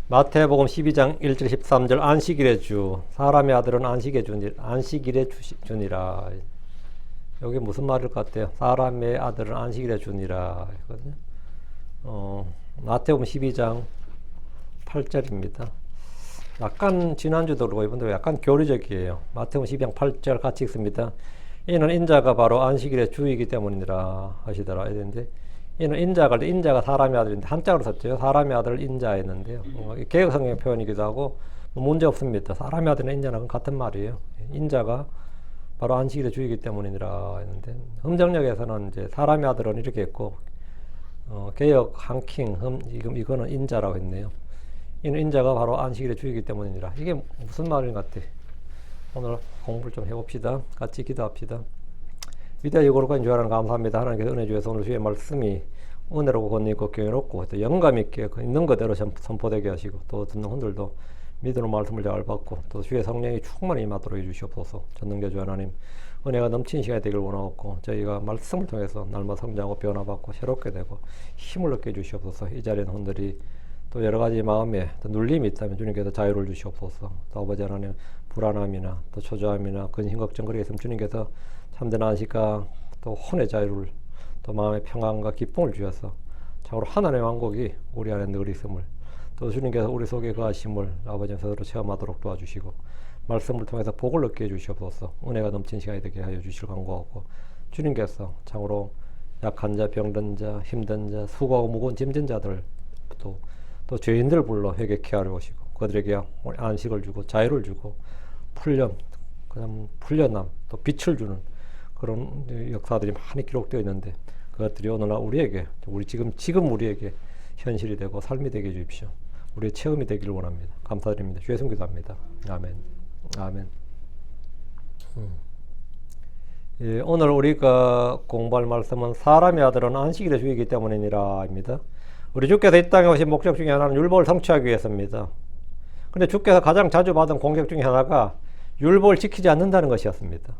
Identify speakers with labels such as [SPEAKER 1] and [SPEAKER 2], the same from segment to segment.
[SPEAKER 1] 마태복음 12장 1절 13절 안식일의 주 사람의 아들은 안식일의 주니라. 여기 무슨 말일 것 같아요? 사람의 아들은 안식일의 주니라. 마태복음 12장 8절입니다. 약간 지난주도 그러고 이번도 약간 교리적이에요. 마태복음 12장 8절 같이 읽습니다. 이는 인자가 바로 안식일의 주이기 때문이라 하시더라. 이랬는데 이는 인자가 사람의 아들인데 한자로 썼죠. 사람의 아들 인자했는데요. 개혁성경 표현이기도 하고 문제 없습니다. 사람의 아들은 인자는 같은 말이에요. 인자가 바로 안식일의 주이기 때문이라 했는데 흥정역에서는 이제 사람의 아들은 이렇게 했고 개혁 한킹 이거는 인자라고 했네요. 이는 인자가 바로 안식일의 주이기 때문이라. 이게 무슨 말인 것 같아? 오늘 공부를 좀 해봅시다. 같이 기도합시다. 위대하고 거룩한 주 하나님 감사합니다. 하나님께서 은혜 주셔서 오늘 주의 말씀이 은혜롭고 권위있고 교회롭고 또 영감있게 있는 그대로 선포되게 하시고 또 듣는 분들도 믿음으로 말씀을 잘 받고 또 주의 성령이 충만히 임하도록 해주시옵소서. 전능자 주 하나님 은혜가 넘치는 시간이 되길 원하옵고 저희가 말씀을 통해서 날마다 성장하고 변화받고 새롭게 되고 힘을 얻게 해주시옵소서. 이 자리에 있는 분들이 또 여러 가지 마음에 또 눌림이 있다면 주님께서 자유를 주시옵소서. 또 아버지 하나님 불안함이나 또 초조함이나 근심 걱정 그렇게 있으면 주님께서 참된 안식과 또 혼의 자유를 또 마음의 평안과 기쁨을 주셔서 참으로 하나님의 왕국이 우리 안에 늘 있음을 또 주님께서 우리 속에 거하심을 아버지와 서로 체험하도록 도와주시고 말씀을 통해서 복을 얻게 해주시옵소서. 은혜가 넘친 시간이 되게 하여 주실 간구하고 주님께서 참으로 약한 자, 병든 자, 힘든 자, 수고하고 무거운 짐진 자들 또 죄인들 불러 회개케 하려 오시고 그들에게 안식을 주고 자유를 주고 풀려남 또 빛을 주는 그런 역사들이 많이 기록되어 있는데 그것들이 오늘날 우리에게 지금 우리에게 현실이 되고 삶이 되게 해주십시오. 우리의 체험이 되기를 원합니다. 감사드립니다. 주의 이름 기도합니다. 아멘. 아멘. 예, 오늘 우리가 공부할 말씀은 사람의 아들은 안식일의 주이기 때문이니라입니다. 우리 주께서 이 땅에 오신 목적 중에 하나는 율법을 성취하기 위해서입니다. 근데 주께서 가장 자주 받은 공격 중에 하나가 율법을 지키지 않는다는 것이었습니다.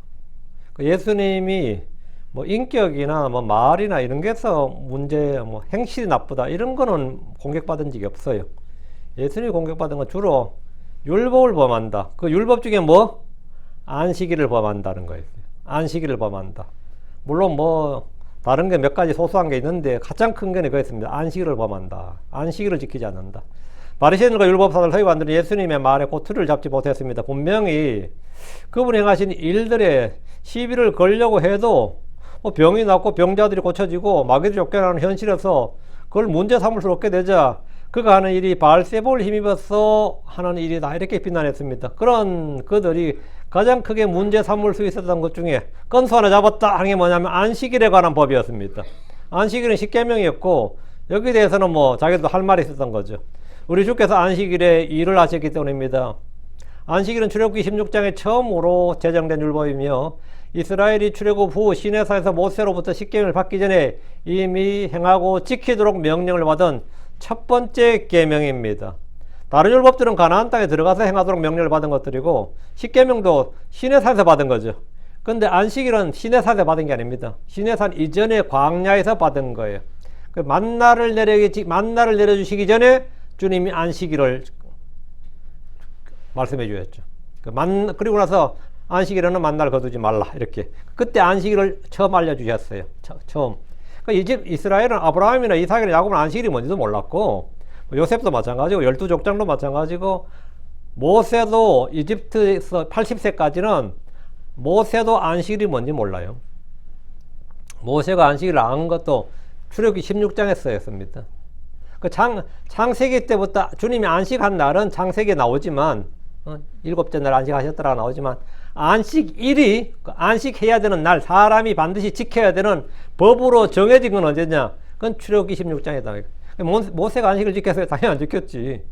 [SPEAKER 1] 예수님이 인격이나 말이나 이런 게서 문제, 행실이 나쁘다 이런 거는 공격받은 적이 없어요. 예수님이 공격받은 건 주로 율법을 범한다. 그 율법 중에 안식일을 범한다는 거예요. 안식일을 범한다. 물론 다른 게 몇 가지 소소한 게 있는데 가장 큰 게 그거였습니다. 안식일을 범한다. 안식일을 지키지 않는다. 바리새인들과 율법사들 서기관들은 예수님의 말에 꼬투리를 잡지 못했습니다. 분명히 그분이 행하신 일들에 시비를 걸려고 해도 병이 낫고 병자들이 고쳐지고 마귀들이 쫓겨나는 현실에서 그걸 문제 삼을 수 없게 되자 그가 하는 일이 바알세불을 힘입어서 하는 일이다 이렇게 비난했습니다. 그런 그들이 가장 크게 문제 삼을 수 있었던 것 중에 건수 하나 잡았다 하는 게 뭐냐면 안식일에 관한 법이었습니다. 안식일은 십계명이었고 여기에 대해서는 자기도 할 말이 있었던 거죠. 우리 주께서 안식일에 일을 하셨기 때문입니다. 안식일은 출애굽기 16장에 처음으로 제정된 율법이며 이스라엘이 출애굽 후 시내산에서 모세로부터 십계명을 받기 전에 이미 행하고 지키도록 명령을 받은 첫 번째 계명입니다. 다른 율법들은 가나안 땅에 들어가서 행하도록 명령을 받은 것들이고 십계명도 시내산에서 받은 거죠. 근데 안식일은 시내산에서 받은 게 아닙니다. 시내산 이전에 광야에서 받은 거예요. 만나를 내려주시기 전에 주님이 안식일을 말씀해 주셨죠. 그리고 나서 안식일에는 만나를 거두지 말라 이렇게 그때 안식일을 처음 알려주셨어요. 처음. 이스라엘은 아브라함이나 이삭이나 야곱은 안식일이 뭔지도 몰랐고 요셉도 마찬가지고 12족장도 마찬가지고 모세도 이집트에서 80세까지는 모세도 안식일이 뭔지 몰라요. 모세가 안식일을 안 것도 출애굽기 16장에 쓰였습니다. 창세기 때부터 주님이 안식한 날은 창세기에 나오지만 일곱째 날 안식하셨더라고 나오지만 안식일이 안식해야 되는 날 사람이 반드시 지켜야 되는 법으로 정해진 건 언제냐? 그건 출애굽기 16장이다. 모세가 안식을 지켰어요? 당연히 안 지켰지.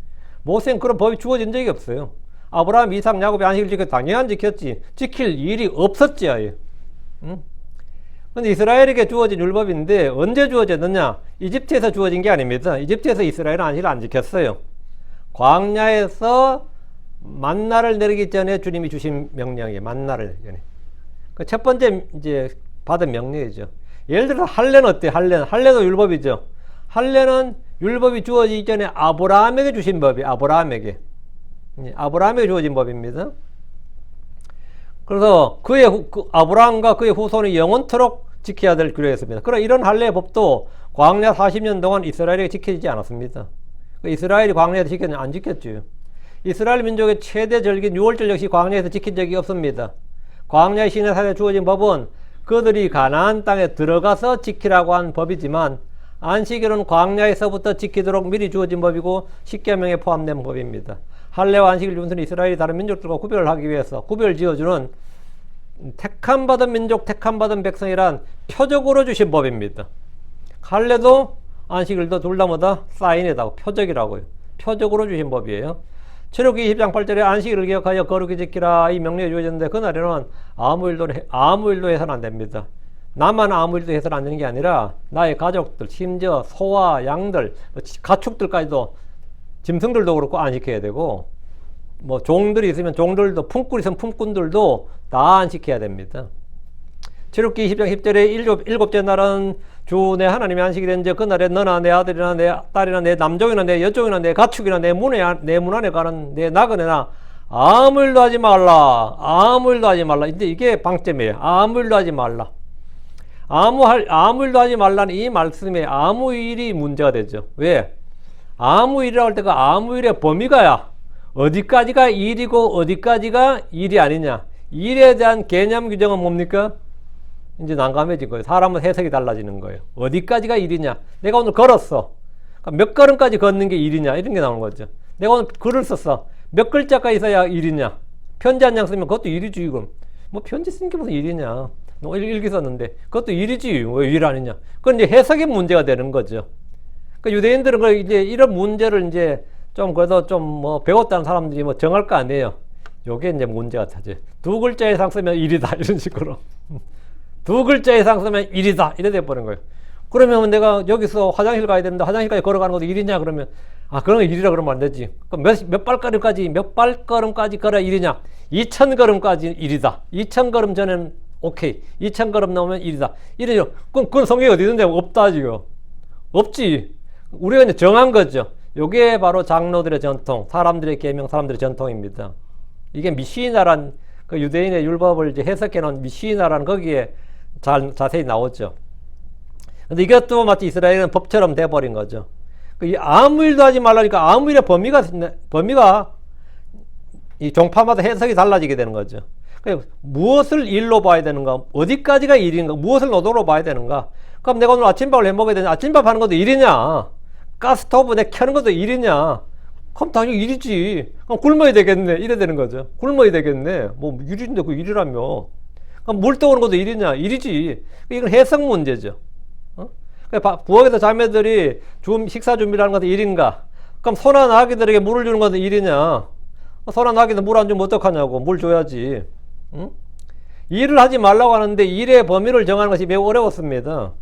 [SPEAKER 1] 모세는 그런 법이 주어진 적이 없어요. 아브라함, 이삭, 야곱이 안식을 지켰 당연히 안 지켰지. 지킬 일이 없었지 아예. 근데 이스라엘에게 주어진 율법인데 언제 주어졌느냐? 이집트에서 주어진 게 아닙니다. 이집트에서 이스라엘은 안식을 안 지켰어요. 광야에서 만나를 내리기 전에 주님이 주신 명령이에요. 만나를 전에. 그 첫 번째 받은 명령이죠. 예를 들어서 할례는 어때? 할례도 율법이죠. 할례는 율법이 주어지기 전에 아브라함에게 주신 법이 아브라함에게 주어진 법입니다. 그래서 아브라함과 그의 후손이 영원토록 지켜야 될 규례였습니다. 그러나 이런 할례의 법도 광야 40년 동안 이스라엘에게 지켜지지 않았습니다. 이스라엘이 광야에서 지켰냐? 안 지켰죠. 이스라엘 민족의 최대 절기인 유월절 역시 광야에서 지킨 적이 없습니다. 광야의 시내산에 주어진 법은 그들이 가나안 땅에 들어가서 지키라고 한 법이지만 안식일은 광야에서부터 지키도록 미리 주어진 법이고 십계명에 포함된 법입니다. 할례와 안식일 준수는 이스라엘이 다른 민족들과 구별을 하기 위해서 구별 지어주는 택함받은 민족, 택함받은 백성이란 표적으로 주신 법입니다. 할례도 안식일도 둘 다 뭐다? 사인이다. 표적이라고요. 표적으로 주신 법이에요. 출애굽기 20장 8절에 안식일을 기억하여 거룩히 지키라 이 명령이 주어졌는데 그날에는 아무 일도 해서는 안 됩니다. 나만 아무 일도 해서는 안 되는 게 아니라 나의 가족들, 심지어 소와 양들, 가축들까지도 짐승들도 그렇고 안식해야 되고 뭐 종들이 있으면 종들도 품꾼이 있으면 품꾼들도 다 안식해야 됩니다. 출애굽기 20장 10절에 일곱째 날은 주 내 하나님의 안식이 된즉 그날에 너나 내 아들이나 내 딸이나 내 남종이나 내 여종이나 내 가축이나 내 문 안에 가는 내 나그네나 아무 일도 하지 말라. 아무 일도 하지 말라. 이제 이게 방점이에요. 아무 일도 하지 말라. 아무 일도 하지 말라는 이 말씀에 아무 일이 문제가 되죠. 왜? 아무 일이라고 할 때가 아무 일의 범위가야. 어디까지가 일이고 어디까지가 일이 아니냐. 일에 대한 개념 규정은 뭡니까? 이제 난감해진 거예요. 사람은 해석이 달라지는 거예요. 어디까지가 일이냐. 내가 오늘 걸었어. 몇 걸음까지 걷는 게 일이냐. 이런 게 나오는 거죠. 내가 오늘 글을 썼어. 몇 글자까지 써야 일이냐. 편지 한 장 쓰면 그것도 일이지. 이건 뭐 편지 쓰는 게 무슨 일이냐. 너 일기 썼는데 그것도 일이지. 왜 일 아니냐. 그건 이제 해석의 문제가 되는 거죠. 그러니까 유대인들은 이제 이런 문제를 이제 좀 그래도 좀 뭐 배웠다는 사람들이 뭐 정할 거 아니에요. 요게 이제 문제가 되지. 두 글자 이상 쓰면 일이다. 이런 식으로. 두 글자 이상 쓰면 일이다. 이래 돼버린 거예요. 그러면 내가 여기서 화장실 가야 되는데 화장실까지 걸어가는 것도 일이냐? 그러면 그런 거 일이라 그러면 안 되지. 몇 발걸음까지 걸어야 일이냐? 2,000걸음까지 일이다. 2,000걸음 전에는 오케이. 2,000걸음 넘으면 일이다. 이래요. 그건 성경에 어디 있는데 없다 지금. 없지. 우리가 이제 정한 거죠. 요게 바로 장로들의 전통, 사람들의 계명, 사람들의 전통입니다. 이게 미시나란 그 유대인의 율법을 이제 해석해 놓은 미시나라는 거기에 자세히 나오죠. 근데 이것도 마치 이스라엘은 법처럼 돼버린 거죠. 아무 일도 하지 말라니까 아무 일의 범위가 이 종파마다 해석이 달라지게 되는 거죠. 무엇을 일로 봐야 되는가, 어디까지가 일인가, 무엇을 노동으로 봐야 되는가. 그럼 내가 오늘 아침밥을 해 먹어야 되냐? 아침밥 하는 것도 일이냐? 가스토브 내 켜는 것도 일이냐? 그럼 당연히 일이지. 그럼 굶어야 되겠네. 이래 되는 거죠. 굶어야 되겠네. 뭐 일인데 그 일이라며. 그럼 물 떠오는 것도 일이냐? 일이지. 이건 해석 문제죠. 부엌에서 자매들이 식사 준비를 하는 것도 일인가? 그럼 소나 나귀들에게 물을 주는 것도 일이냐? 소나 나귀는 물 안 주면 어떡하냐고. 물 줘야지. 응? 일을 하지 말라고 하는데 일의 범위를 정하는 것이 매우 어려웠습니다.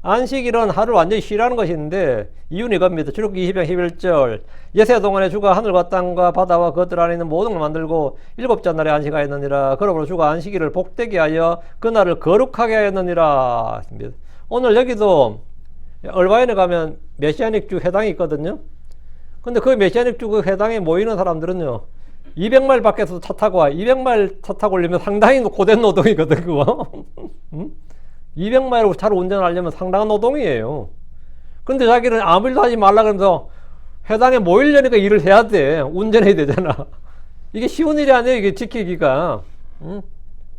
[SPEAKER 1] 안식일은 하루 완전히 쉬라는 것인데 이유는 이겁니다. 출애굽기 20장 11절 예세 동안에 주가 하늘과 땅과 바다와 그것들 안에 있는 모든 걸 만들고 일곱째 날에 안식하였느니라. 그러므로 주가 안식일을 복되게 하여 그날을 거룩하게 하였느니라. 오늘 여기도 얼바인에 가면 메시아닉 주 회당이 있거든요. 근데 그 메시아닉 주 그 회당에 모이는 사람들은요 200마일 밖에서 차 타고 와. 200마일 차 타고 오려면 상당히 고된 노동이거든 그거. 응? 200마일로 차를 운전하려면 상당한 노동이에요. 근데 자기는 아무 일도 하지 말라 그러면서 회당에 모이려니까 일을 해야 돼. 운전해야 되잖아. 이게 쉬운 일이 아니에요. 이게 지키기가. 응?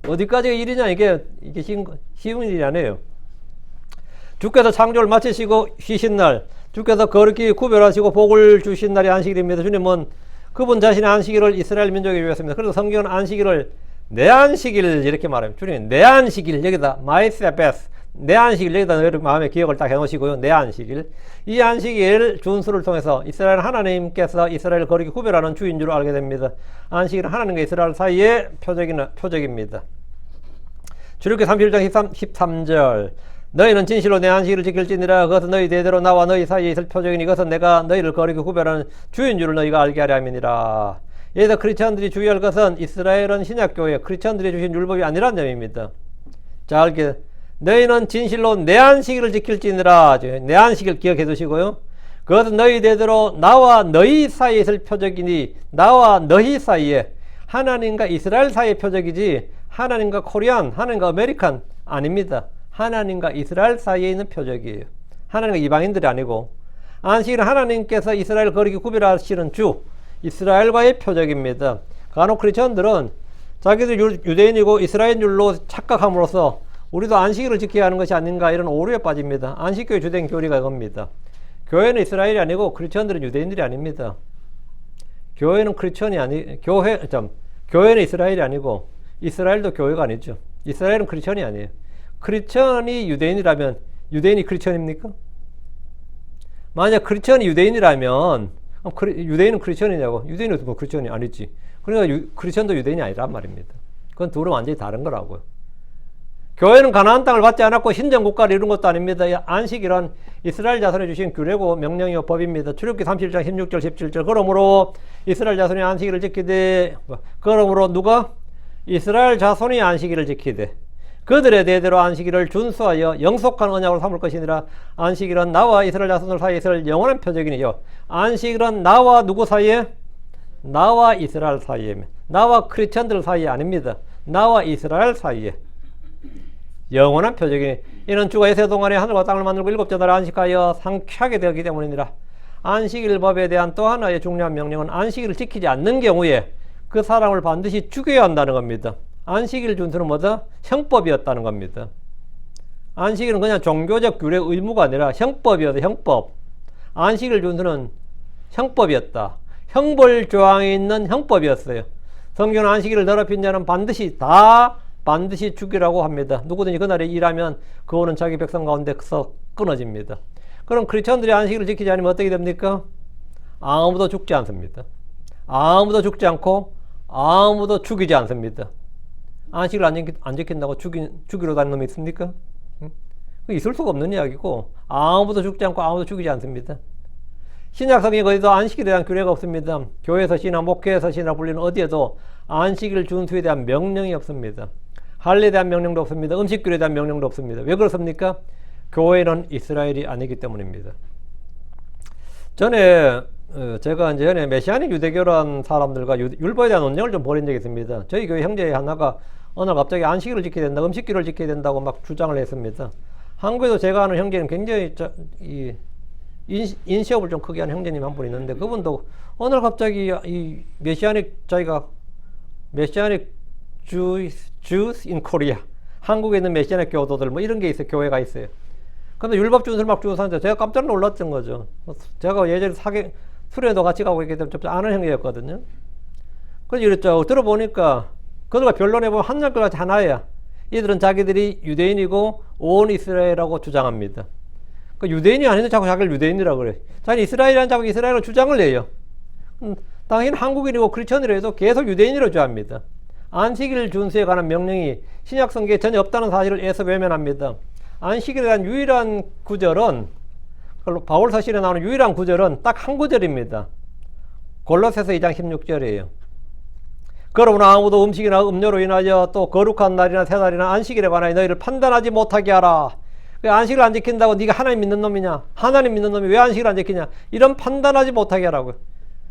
[SPEAKER 1] 어디까지가 일이냐. 이게 쉬운 일이 아니에요. 주께서 창조를 마치시고 쉬신 날, 주께서 거룩히 구별하시고 복을 주신 날이 안식일입니다. 주님은 그분 자신의 안식일을 이스라엘 민족에 주셨습니다. 그래서 성경은 안식일을 내 안식일 이렇게 말해요. 주님 내 안식일 여기다 my Sabbath 내 안식일 여기다 여러분 마음에 기억을 딱 해놓으시고요. 내 안식일 이 안식일 준수를 통해서 이스라엘 하나님께서 이스라엘을 거룩히 구별하는 주인 줄 알게 됩니다. 안식일은 하나님과 이스라엘 사이의 표적입니다. 출애굽기 31장 13절 너희는 진실로 내 안식일을 지킬지니라. 그것은 너희 대대로 나와 너희 사이에 있을 표적이니 이것은 내가 너희를 거룩히 구별하는 주인 줄을 너희가 알게 하려 함이니라. 여기서 크리스천들이 주의할 것은 이스라엘은 신약교회 크리스천들이 주신 율법이 아니라는 점입니다. 자, 이렇게 너희는 진실로 내 안식일을 지킬지니라. 내 안식일 기억해 두시고요. 그것은 너희 대대로 나와 너희 사이에 있을 표적이니 나와 너희 사이에 하나님과 이스라엘 사이의 표적이지 하나님과 코리안, 하나님과 아메리칸 아닙니다. 하나님과 이스라엘 사이에 있는 표적이에요. 하나님과 이방인들이 아니고 안식일은 하나님께서 이스라엘 거리기 구별하시는 주 이스라엘과의 표적입니다. 간혹 크리스천들은 자기들 유대인이고 이스라엘률로 착각함으로써 우리도 안식일을 지켜야 하는 것이 아닌가 이런 오류에 빠집니다. 안식교의 주된 교리가 이겁니다. 교회는 이스라엘이 아니고 크리스천들은 유대인들이 아닙니다. 교회는 교회는 이스라엘이 아니고 이스라엘도 교회가 아니죠. 이스라엘은 크리스천이 아니에요. 크리스천이 유대인이라면 유대인이 크리스천입니까? 만약 크리스천이 유대인이라면 유대인은 크리스천이냐고? 유대인은 뭐 크리스천이 아니지. 그러니까 크리스천도 유대인이 아니란 말입니다. 그건 둘은 완전히 다른 거라고요. 교회는 가나안 땅을 받지 않았고 신정국가를 이룬 것도 아닙니다. 안식이란 이스라엘 자손에 주신 규례고 명령이요 법입니다. 출애굽기 37장 16절 17절 그러므로 이스라엘 자손이 안식일을 지키되 그러므로 누가? 이스라엘 자손이 안식일을 지키되 그들의 대대로 안식일을 준수하여 영속한 언약으로 삼을 것이니라. 안식일은 나와 이스라엘 자손들 사이에 있을 영원한 표적이니요. 안식일은 나와 누구 사이에? 나와 이스라엘 사이에. 나와 크리스천들 사이에 아닙니다. 나와 이스라엘 사이에. 영원한 표적이니 이는 주가 예세 동안에 하늘과 땅을 만들고 일곱째 날에 안식하여 상쾌하게 되었기 때문이니라. 안식일법에 대한 또 하나의 중요한 명령은 안식일을 지키지 않는 경우에 그 사람을 반드시 죽여야 한다는 겁니다. 안식일 준수는 뭐다? 형법이었다는 겁니다. 안식일은 그냥 종교적 규례 의무가 아니라 형법이었다. 형법. 안식일 준수는 형법이었다. 형벌 조항에 있는 형법이었어요. 성경은 안식일을 더럽힌 자는 반드시 죽이라고 합니다. 누구든지 그날에 일하면 그거는 자기 백성 가운데서 끊어집니다. 그럼 크리스천들이 안식일을 지키지 않으면 어떻게 됩니까? 아무도 죽지 않습니다. 아무도 죽지 않고 아무도 죽이지 않습니다. 안식일을 안 지킨다고 죽이러 다니는 놈이 있습니까? 있을 수가 없는 이야기고 아무도 죽지 않고 아무도 죽이지 않습니다. 신약 성경에 어디도 안식일에 대한 규례가 없습니다. 교회에서 시나 목회에서 시나 불리는 어디에도 안식일 준수에 대한 명령이 없습니다. 할례에 대한 명령도 없습니다. 음식규례에 대한 명령도 없습니다. 왜 그렇습니까? 교회는 이스라엘이 아니기 때문입니다. 제가 이제 전에 메시아닉 유대교란 사람들과 율법에 대한 논쟁을 좀 벌인 적이 있습니다. 저희 교회 형제 하나가 어느 날 갑자기 안식일을 지켜야 된다, 음식규례를 지켜야 된다고 막 주장을 했습니다. 한국에도 제가 아는 형제는 굉장히 인시업을 좀 크게 하는 형제님 한 분 있는데 그분도 어느 날 갑자기 이 메시아닉 Jews in Korea 한국에 있는 메시아닉 교도들 뭐 이런 게 있어요. 교회가 있어요. 근데 율법 준수를 막 주고사는데 제가 깜짝 놀랐던 거죠. 제가 예전에 수련회도 같이 가고 있기 때문에 좀 아는 형제였거든요. 그래서 이랬죠. 들어보니까 그들과 변론해보면 한날까지 하나야. 이들은 자기들이 유대인이고 온 이스라엘이라고 주장합니다. 그러니까 유대인이 아닌데 자꾸 자기를 유대인이라고 그래. 자기는 이스라엘이라는 자꾸 이스라엘로 주장을 내요. 당연히 한국인이고 크리스천이라 해도 계속 유대인이라고 주장합니다. 안식일 준수에 관한 명령이 신약 성경에 전혀 없다는 사실을 애써 외면합니다. 안식일에 대한 유일한 구절은 바울 서신에 나오는 유일한 구절은 딱 한 구절입니다. 골로새서 2장 16절이에요. 그러므로 아무도 음식이나 음료로 인하여 또 거룩한 날이나 새날이나 안식일에 관하여 너희를 판단하지 못하게 하라. 안식을 안 지킨다고 네가 하나님 믿는 놈이냐? 하나님 믿는 놈이 왜 안식을 안 지키냐? 이런 판단하지 못하게 하라고요.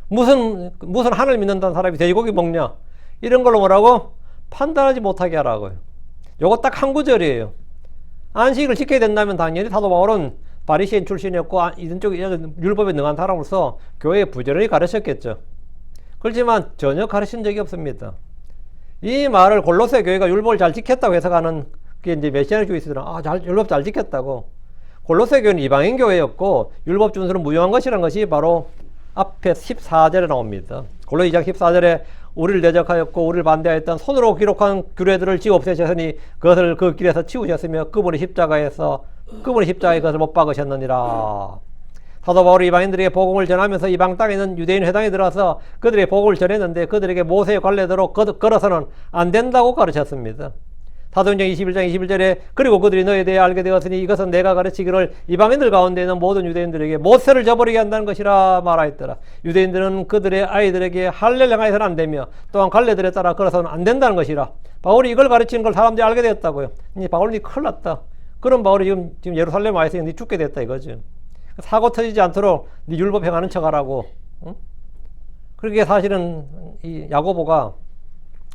[SPEAKER 1] 무슨 하나님 믿는다는 사람이 돼지고기 먹냐? 이런 걸로 뭐라고? 판단하지 못하게 하라고요. 요거 딱 한 구절이에요. 안식을 지켜야 된다면 당연히 사도 바울은 바리새인 출신이었고 이런 쪽 율법에 능한 사람으로서 교회에 부지런히 가르쳤겠죠. 그렇지만 전혀 가르친 적이 없습니다. 이 말을 골로새 교회가 율법을 잘 지켰다고 해석하는 그게 이제 메시아닉 주의스들은 율법 잘 지켰다고. 골로새 교회는 이방인 교회였고 율법 준수는 무용한 것이라는 것이 바로 앞에 14절에 나옵니다. 골로새 2장 14절에 우리를 대적하였고 우리를 반대하였던 손으로 기록한 규례들을 지워 없애셨으니 그것을 그 길에서 치우셨으며 그분이 십자가에 그것을 못 박으셨느니라. 사도 바울이 이방인들에게 복음을 전하면서 이방 땅에 있는 유대인 회당에 들어와서 그들에게 복음을 전했는데 그들에게 모세의 관례대로 걸어서는 안 된다고 가르쳤습니다. 사도행전 21장 21절에 그리고 그들이 너에 대해 알게 되었으니 이것은 내가 가르치기를 이방인들 가운데 있는 모든 유대인들에게 모세를 저버리게 한다는 것이라 말하였더라. 유대인들은 그들의 아이들에게 할례를 행하여서는 안 되며 또한 관례들에 따라 걸어서는 안 된다는 것이라. 바울이 이걸 가르치는 걸 사람들이 알게 되었다고요. 바울이 큰일 났다. 그럼 바울이 지금 예루살렘에 와 있으니 죽게 됐다 이거죠. 사고 터지지 않도록 네 율법 행하는 척 하라고. 응? 그렇게 사실은 이 야고보가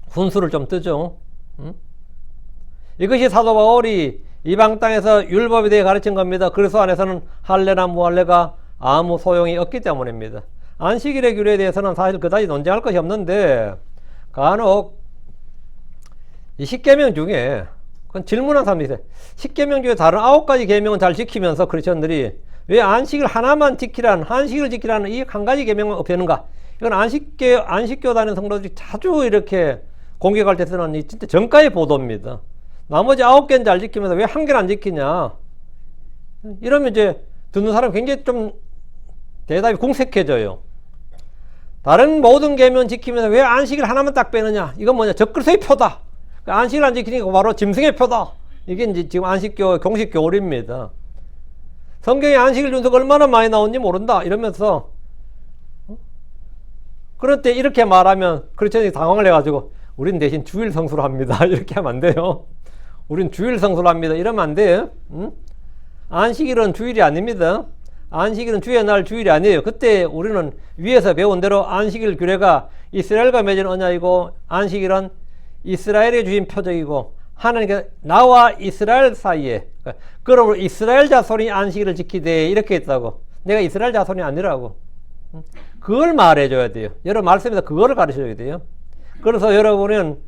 [SPEAKER 1] 훈수를 좀 뜨죠. 응? 이것이 사도 바울이 이방 땅에서 율법에 대해 가르친 겁니다. 그리스도 안에서는 할례나 무할례가 아무 소용이 없기 때문입니다. 안식일의 규례에 대해서는 사실 그다지 논쟁할 것이 없는데 간혹 이 10계명 중에 그건 질문한 사람이 있어요. 10계명 중에 다른 9가지 계명은 잘 지키면서 크리스천들이 왜 안식일 하나만 지키라는, 안식일을 지키라는 이 한 가지 계명은 없애는가? 이건 안식교 다니는 성도들이 자주 이렇게 공격할 때 쓰는 이 진짜 정가의 보도입니다. 나머지 9개는 잘 지키면서 왜 한 개를 안 지키냐? 이러면 이제 듣는 사람이 굉장히 좀 대답이 궁색해져요. 다른 모든 계명 지키면서 왜 안식일 하나만 딱 빼느냐? 이건 뭐냐? 적그리스도의 표다. 안식일 안 지키니까 바로 짐승의 표다. 이게 이제 지금 안식교 공식 교리입니다. 성경에 안식일 준수가 얼마나 많이 나오는지 모른다 이러면서 그럴 때 이렇게 말하면 크리스천이 당황을 해가지고 우린 대신 주일 성수로 합니다. 이렇게 하면 안 돼요. 우린 주일 성수로 합니다. 이러면 안 돼요. 응? 안식일은 주일이 아닙니다. 안식일은 주의 날 주일이 아니에요. 그때 우리는 위에서 배운 대로 안식일 규례가 이스라엘과 맺은 언약이고 안식일은 이스라엘에 주신 표적이고 하나님께 나와 이스라엘 사이에 그러므로 이스라엘 자손이 안식일을 지키되 이렇게 했다고. 내가 이스라엘 자손이 아니라고. 그걸 말해줘야 돼요. 여러분 말씀에서 그거를 가르쳐줘야 돼요. 그래서 여러분은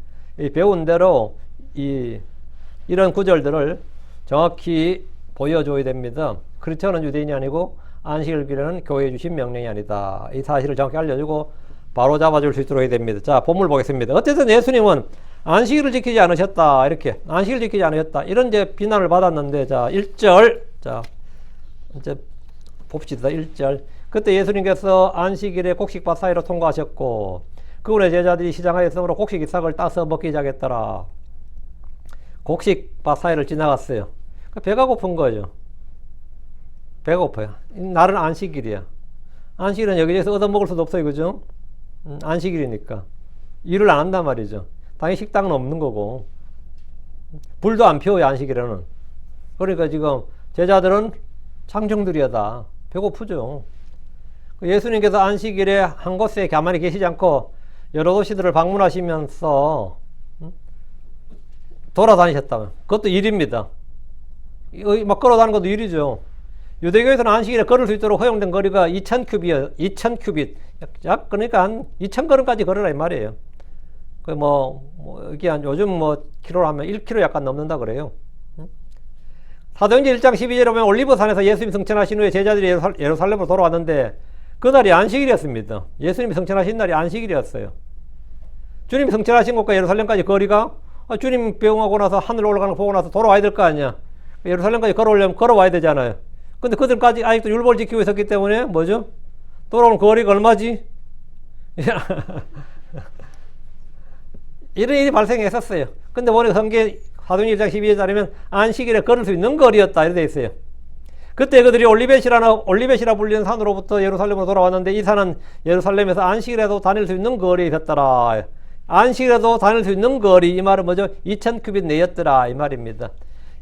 [SPEAKER 1] 배운 대로 이런 구절들을 정확히 보여줘야 됩니다. 크리스천은 유대인이 아니고 안식일 규례는 교회에 주신 명령이 아니다. 이 사실을 정확히 알려주고 바로 잡아줄 수 있도록 해야 됩니다. 자, 본문 보겠습니다. 어쨌든 예수님은 안식일을 지키지 않으셨다. 이렇게 안식일 지키지 않으셨다. 이런 이제 비난을 받았는데 자, 1절. 자, 이제 봅시다. 1절. 그때 예수님께서 안식일에 곡식밭 사이로 통과하셨고 그분의 제자들이 시장하에 있으므로 곡식 이삭을 따서 먹기 시작했더라. 곡식밭 사이를 지나갔어요. 배가 고픈 거죠. 배가 고파요. 날은 안식일이야. 안식일은 여기저기서 얻어먹을 수도 없어요. 그죠? 안식일이니까. 일을 안 한단 말이죠. 당연히 식당은 없는 거고. 불도 안 피워요. 안식일에는. 그러니까 지금 제자들은 창정들이다. 배고프죠. 예수님께서 안식일에 한 곳에 가만히 계시지 않고 여러 도시들을 방문하시면서 돌아다니셨다면 그것도 일입니다. 막 걸어다니는 것도 일이죠. 유대교에서는 안식일에 걸을 수 있도록 허용된 거리가 2000큐비트, 2000큐빗. 약, 그러니까 한 2000걸음까지 걸으라 이 말이에요. 이게 요즘 키로로 하면 1km 약간 넘는다 그래요. 사도행전 1장 12절에 보면 올리브산에서 예수님이 승천하신 후에 제자들이 예루살렘으로 돌아왔는데 그날이 안식일이었습니다. 예수님이 승천하신 날이 안식일이었어요. 주님이 승천하신 곳과 예루살렘까지 거리가 주님 배웅하고 나서 하늘로 올라가는 거 보고 나서 돌아와야 될 거 아니야. 예루살렘까지 걸어오려면 걸어와야 되잖아요. 근데 그들까지 아직도 율법을 지키고 있었기 때문에 뭐죠? 돌아오는 거리가 얼마지? 이런 일이 발생했었어요. 근데 보니까 성경 사도행전 1장 12절이면 안식일에 걸을 수 있는 거리였다 이렇게 돼 있어요. 그때 그들이 올리벳이라 불리는 산으로부터 예루살렘으로 돌아왔는데 이 산은 예루살렘에서 안식일에도 다닐 수 있는 거리에 있었더라. 안식일에도 다닐 수 있는 거리, 이 말은 뭐죠? 2000큐빗 내였더라 이 말입니다.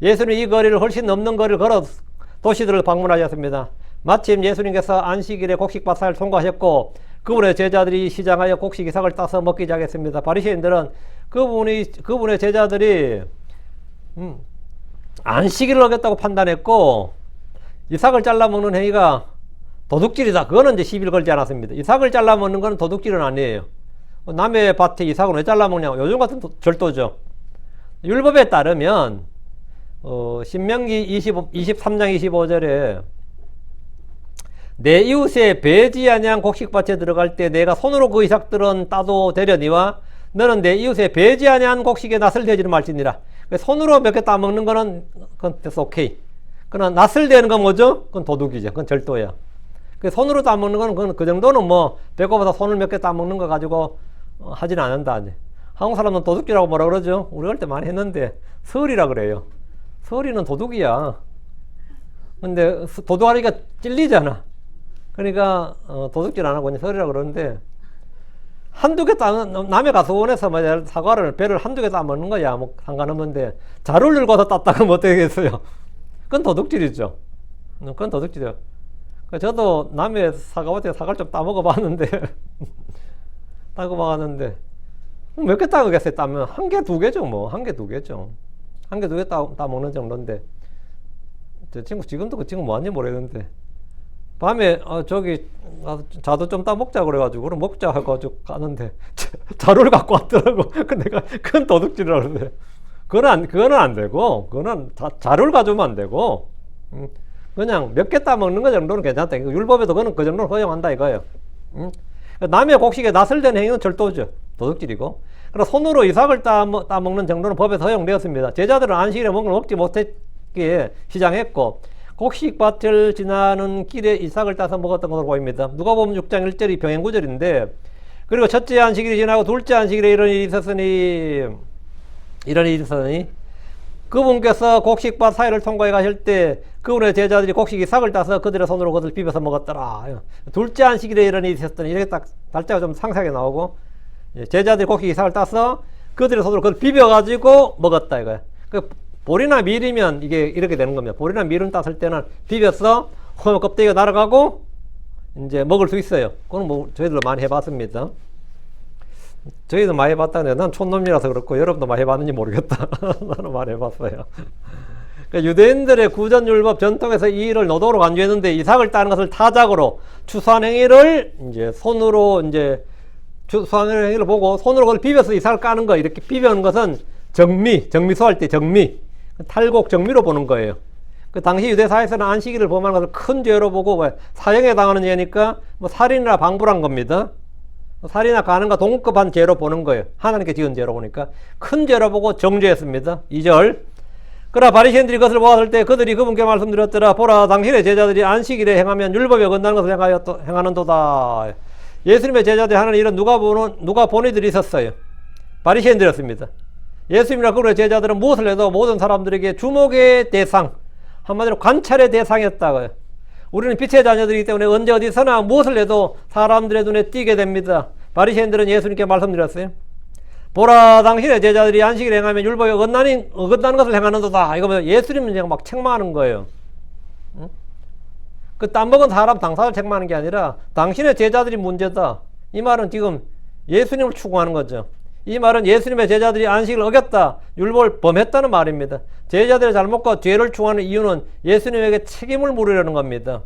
[SPEAKER 1] 예수님이 이 거리를 훨씬 넘는 거리를 걸어 도시들을 방문하셨습니다. 마침 예수님께서 안식일에 곡식밭 사이를 통과하셨고 그분의 제자들이 시장하여 곡식 이삭을 따서 먹기 시작했습니다. 바리새인들은 그분의 제자들이 안식일을 어겼다고 판단했고 이삭을 잘라 먹는 행위가 도둑질이다. 그거는 이제 시비를 걸지 않았습니다. 이삭을 잘라 먹는 건 도둑질은 아니에요. 남의 밭에 이삭을 왜 잘라 먹냐고. 요즘 같은 절도죠. 율법에 따르면 신명기 23장 25절에 내 이웃의 배지 아니한 곡식밭에 들어갈 때 내가 손으로 그 이삭들은 따도 되려니와 너는 내 이웃의 배지 아니한 곡식에 낫을 대지를 말지니라. 손으로 몇 개 따먹는 거는 그건 됐어, 오케이. 그러나 낫을 대는 건 뭐죠? 그건 도둑이죠. 그건 절도야. 손으로 따먹는 거는 그 정도는 배고파서 손을 몇 개 따먹는 거 가지고 하지는 않는다. 한국 사람은 도둑질하고 뭐라 그러죠? 우리 어릴 때 많이 했는데 서울이라 그래요. 서울이는 도둑이야. 근데 도둑하니까 찔리잖아. 그러니까 도둑질 안 하고 서울이라 그러는데 한두 개 남의 가서원에서 사과를 배를 한두 개 따먹는 거야. 상관없는데 자루를 긁어서 땄다 그러면 어떻게 되겠어요? 그건 도둑질이죠. 그건 도둑질이요. 저도 남의 사과 밭에 사과를 좀 따먹어 봤는데, 따먹어봤는데, 몇 개 따먹겠어요, 따면? 한 개, 두 개죠, 뭐. 한 개, 두 개죠. 한 개, 두 개 따먹는 정도인데, 저 친구, 지금도 그 친구 뭐하는지 모르겠는데, 밤에, 저기, 자도 좀 따먹자 그래가지고, 그럼 먹자 해가지고 가는데, 자루를 갖고 왔더라고. 그 내가 큰 도둑질이라고 그러는데, 그거는 안 되고, 그거는 자루를 가져오면 안 되고, 그냥 몇 개 따먹는 거 정도는 괜찮다. 율법에도 그거는 그 정도는 허용한다 이거예요. 남의 곡식에 낯을 댄 행위는 절도죠. 도둑질이고. 그래서 손으로 이삭을 따먹는 정도는 법에서 허용되었습니다. 제자들은 안식일에 먹을 먹지 못했기에 시장했고, 곡식밭을 지나는 길에 이삭을 따서 먹었던 것으로 보입니다. 누가복음 6장 1절이 병행구절인데, 그리고 첫째 안식일이 지나고 둘째 안식일에 이런 일이 있었으니 그분께서 곡식밭 사이를 통과해 가실 때 그분의 제자들이 곡식 이삭을 따서 그들의 손으로 그것을 비벼서 먹었더라. 둘째 안식일에 이런 일이 있었더니 이렇게 딱 날짜가 좀 상세하게 나오고, 제자들이 곡식 이삭을 따서 그들의 손으로 그걸 비벼가지고 먹었다 이거야. 그 보리나 밀이면 이게 이렇게 되는 겁니다. 보리나 밀을 땄을 때는 비벼서 껍데기가 날아가고 이제 먹을 수 있어요. 그건 뭐 저희들도 많이 해봤습니다. 저희도 많이 해봤다는데 난 촌놈이라서 그렇고 여러분도 많이 해봤는지 모르겠다. 나는 많이 해봤어요. 그러니까 유대인들의 구전율법 전통에서 이 일을 노도로 간주했는데, 이삭을 따는 것을 타작으로 추수한 행위를 이제 손으로 이제 추수하는 행위를 보고 손으로 그걸 비벼서 이삭을 까는 거, 이렇게 비벼는 것은 정미소할 때 정미, 탈곡 정미로 보는 거예요. 그 당시 유대사회에서는 안식일을 범하는 것을 큰 죄로 보고, 사형에 당하는 죄니까 뭐 살인이나 방불한 겁니다. 살인이나 가는과 동급한 죄로 보는 거예요. 하나님께 지은 죄로 보니까 큰 죄로 보고 정죄했습니다. 2절. 그러나 바리새인들이 그것을 보았을 때 그들이 그분께 말씀드렸더라. 보라, 당신의 제자들이 안식일에 행하면 율법에 어긋나는 것을 행하는도다. 예수님의 제자들이 하는 일은 누가 본 이들이 있었어요. 바리새인들이었습니다. 예수님이나 그분의 제자들은 무엇을 해도 모든 사람들에게 주목의 대상, 한마디로 관찰의 대상이었다고요. 우리는 빛의 자녀들이기 때문에 언제 어디서나 무엇을 해도 사람들의 눈에 띄게 됩니다. 바리새인들은 예수님께 말씀드렸어요. 보라, 당신의 제자들이 안식일에 행하면 율법에 어긋나는 것을 행하는도다. 이거 예수님은 그냥 막 책망하는 거예요. 그 땀먹은 사람 당사자를 책망하는 게 아니라 당신의 제자들이 문제다. 이 말은 지금 예수님을 추구하는 거죠. 이 말은 예수님의 제자들이 안식을 어겼다, 율법을 범했다는 말입니다. 제자들의 잘못과 죄를 추구하는 이유는 예수님에게 책임을 물으려는 겁니다.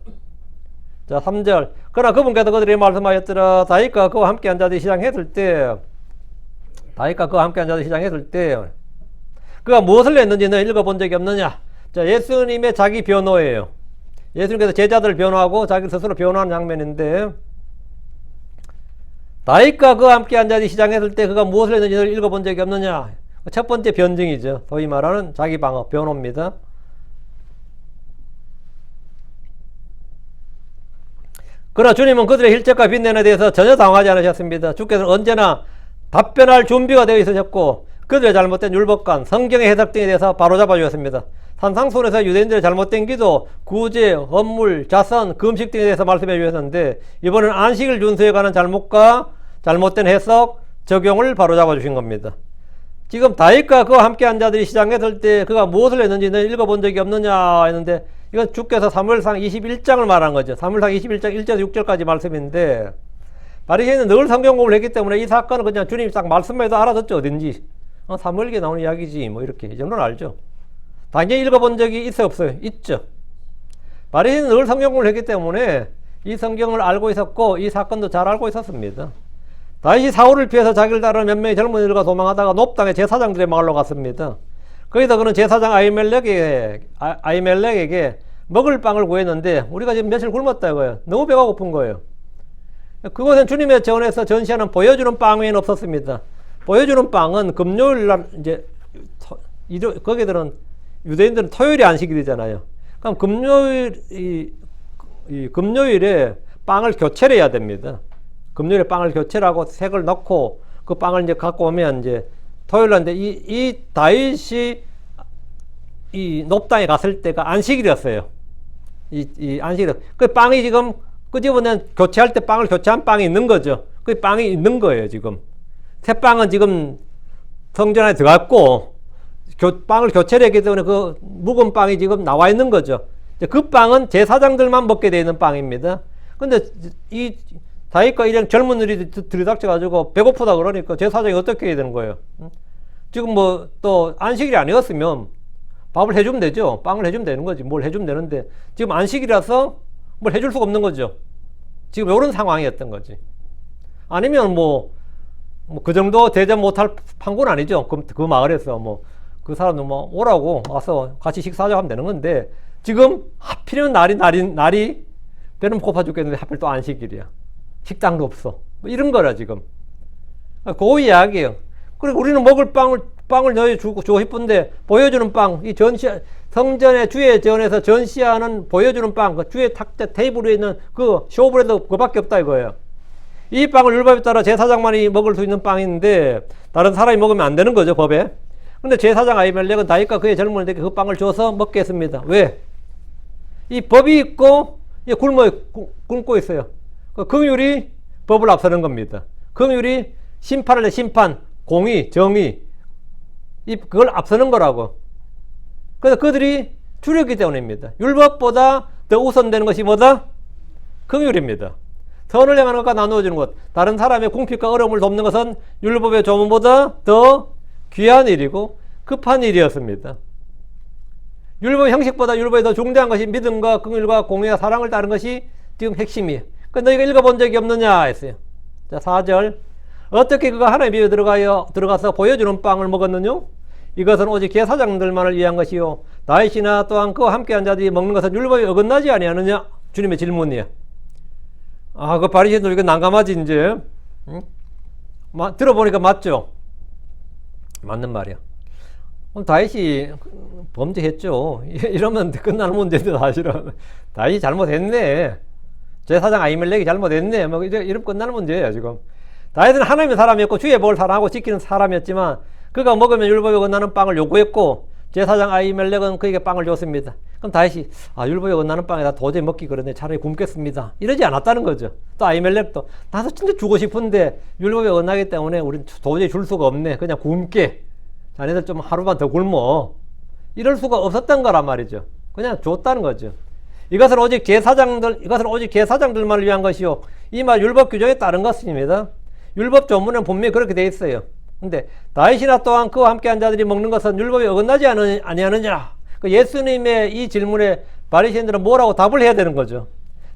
[SPEAKER 1] 자, 3절. 그러나 그분께서 그들에게 말씀하였더라. 다윗과 그와 함께 앉아서 시장했을 때 그가 무엇을 했는지 너 읽어본 적이 없느냐? 자, 예수님의 자기 변호예요. 예수님께서 제자들을 변호하고 자기 스스로 변호하는 장면인데, 다윗과 그와 함께 앉아서 시장했을 때 그가 무엇을 했는지 너 읽어본 적이 없느냐? 첫 번째 변증이죠. 소위 말하는 자기 방어, 변호입니다. 그러나 주님은 그들의 힐책과 빈내에 대해서 전혀 당하지 않으셨습니다. 주께서는 언제나 답변할 준비가 되어 있으셨고, 그들의 잘못된 율법관, 성경의 해석 등에 대해서 바로잡아 주셨습니다. 산상수훈에서 유대인들의 잘못된 기도, 구제, 헌물, 자선, 금식 등에 대해서 말씀해 주셨는데, 이번에는 안식일 준수에 관한 잘못과 잘못된 해석, 적용을 바로잡아 주신 겁니다. 지금 다윗과 그와 함께 한 자들이 시장했을 때 그가 무엇을 했는지 너 읽어본 적이 없느냐 했는데, 이건 주께서 사무엘상 21장을 말한 거죠. 사무엘상 21장 1절에서 6절까지 말씀인데, 바리새인은 늘 성경 공부를 했기 때문에 이 사건은 그냥 주님이 딱 말씀만 해도 알아듣죠. 어딘지. 사무엘기에 나오는 이야기지 뭐 이렇게 이 정도는 알죠. 당연히 읽어본 적이 있어요, 없어요? 있죠. 바리새인은 늘 성경 공부를 했기 때문에 이 성경을 알고 있었고 이 사건도 잘 알고 있었습니다. 다윗이 사울을 피해서 자기를 따르는 몇 명의 젊은이들과 도망하다가 놉당의 제사장들의 마을로 갔습니다. 거기서 그는 제사장 아히멜렉에게 먹을 빵을 구했는데, 우리가 지금 며칠 굶었다 이거예요. 너무 배가 고픈 거예요. 그곳엔 주님의 전에서 전시하는 보여주는 빵 외에는 없었습니다. 보여주는 빵은 금요일 날 이제 거기들은 유대인들은 토요일이 안식일이잖아요. 그럼 금요일에 빵을 교체를 해야 됩니다. 금요일에 빵을 교체를 하고 색을 넣고 그 빵을 이제 갖고 오면 이제 토요일 날인데, 이 다윗이 이 놉당에 갔을 때가 안식일이었어요. 이 안식일. 그 빵이 지금 끄집어낸 교체할 때 빵을 교체한 빵이 있는 거죠. 그 빵이 있는 거예요, 지금. 새 빵은 지금 성전 안에 들어갔고, 빵을 교체를 했기 때문에 그 묵은 빵이 지금 나와 있는 거죠. 그 빵은 제사장들만 먹게 되어 있는 빵입니다. 근데 이 다윗과 이런 젊은이들이 들이닥쳐가지고 배고프다 그러니까 제사장이 어떻게 해야 되는 거예요? 지금 뭐 또 안식일이 아니었으면 밥을 해주면 되죠. 빵을 해주면 되는 거지. 뭘 해주면 되는데 지금 안식이라서 뭘 해줄 수가 없는 거죠. 지금 이런 상황이었던 거지. 아니면 그 정도 대접 못할 판고는 아니죠. 그 마을에서 그 사람들 오라고 와서 같이 식사하자고 하면 되는 건데 지금 하필이면 날이 배는 고파 죽겠는데 하필 또 안식일이야. 식당도 없어. 이런 거라 지금. 그 이야기예요. 그리고 우리는 먹을 빵을 너희주고 싶은데 보여주는 빵, 이 성전의 주의 전에서 전시하는 보여주는 빵, 그 주의 탁자 테이블 위에 있는 그 쇼브레드 그밖에 없다 이거예요. 이 빵을 율법에 따라 제사장만이 먹을 수 있는 빵인데 다른 사람이 먹으면 안 되는 거죠, 법에. 근데 제사장 아히멜렉은 다윗과 그의 젊은이들에게 그 빵을 줘서 먹게 했습니다. 왜? 이 법이 있고 굶고 있어요. 그 긍휼이 법을 앞서는 겁니다. 긍휼이 심판을 내 심판, 공의, 정의 그걸 앞서는 거라고. 그래서 그들이 줄였기 때문입니다. 율법보다 더 우선되는 것이 뭐다? 긍휼입니다. 선을 행하는 것과 나누어주는 것, 다른 사람의 궁핍과 어려움을 돕는 것은 율법의 조문보다 더 귀한 일이고 급한 일이었습니다. 율법의 형식보다 율법이 더 중대한 것이 믿음과 긍휼과 공의와 사랑을 따르는 것이 지금 핵심이에요. 그러니까 너희가 읽어본 적이 없느냐 했어요. 자, 4절. 어떻게 그가 하나님의 집에 들어가서 보여주는 빵을 먹었느냐? 이것은 오직 제사장들만을 위한 것이요 다윗이나 또한 그와 함께한 자들이 먹는 것은 율법이 어긋나지 아니하느냐? 주님의 질문이에요. 그 바리새인들 이거 난감하지 이제. 응? 들어보니까 맞죠? 맞는 말이야. 다윗이 범죄했죠. 이러면 끝나는 문제인데 사실은 다윗이 잘못했네. 제사장 아히멜렉이 잘못했네. 이러면 끝나는 문제예요 지금. 다윗은 하나님의 사람이었고 주의 법을 사랑하고 지키는 사람이었지만 그가 먹으면 율법에 어긋나는 빵을 요구했고 제사장 아히멜렉은 그에게 빵을 줬습니다. 그럼 다윗이 율법에 어긋나는 빵이다 도저히 먹기 그러네 차라리 굶겠습니다. 이러지 않았다는 거죠. 또 아히멜렉도 나도 진짜 주고 싶은데 율법에 어긋나기 때문에 우린 도저히 줄 수가 없네. 그냥 굶게. 자네들 좀 하루만 더 굶어. 이럴 수가 없었던 거란 말이죠. 그냥 줬다는 거죠. 이것은 오직 제사장들만을 위한 것이요. 이 말 율법 규정에 따른 것입니다. 율법 조문은 분명히 그렇게 되어 있어요. 근데 다윗이나 또한 그와 함께한 자들이 먹는 것은 율법에 어긋나지 아니하느냐? 예수님의 이 질문에 바리새인들은 뭐라고 답을 해야 되는 거죠.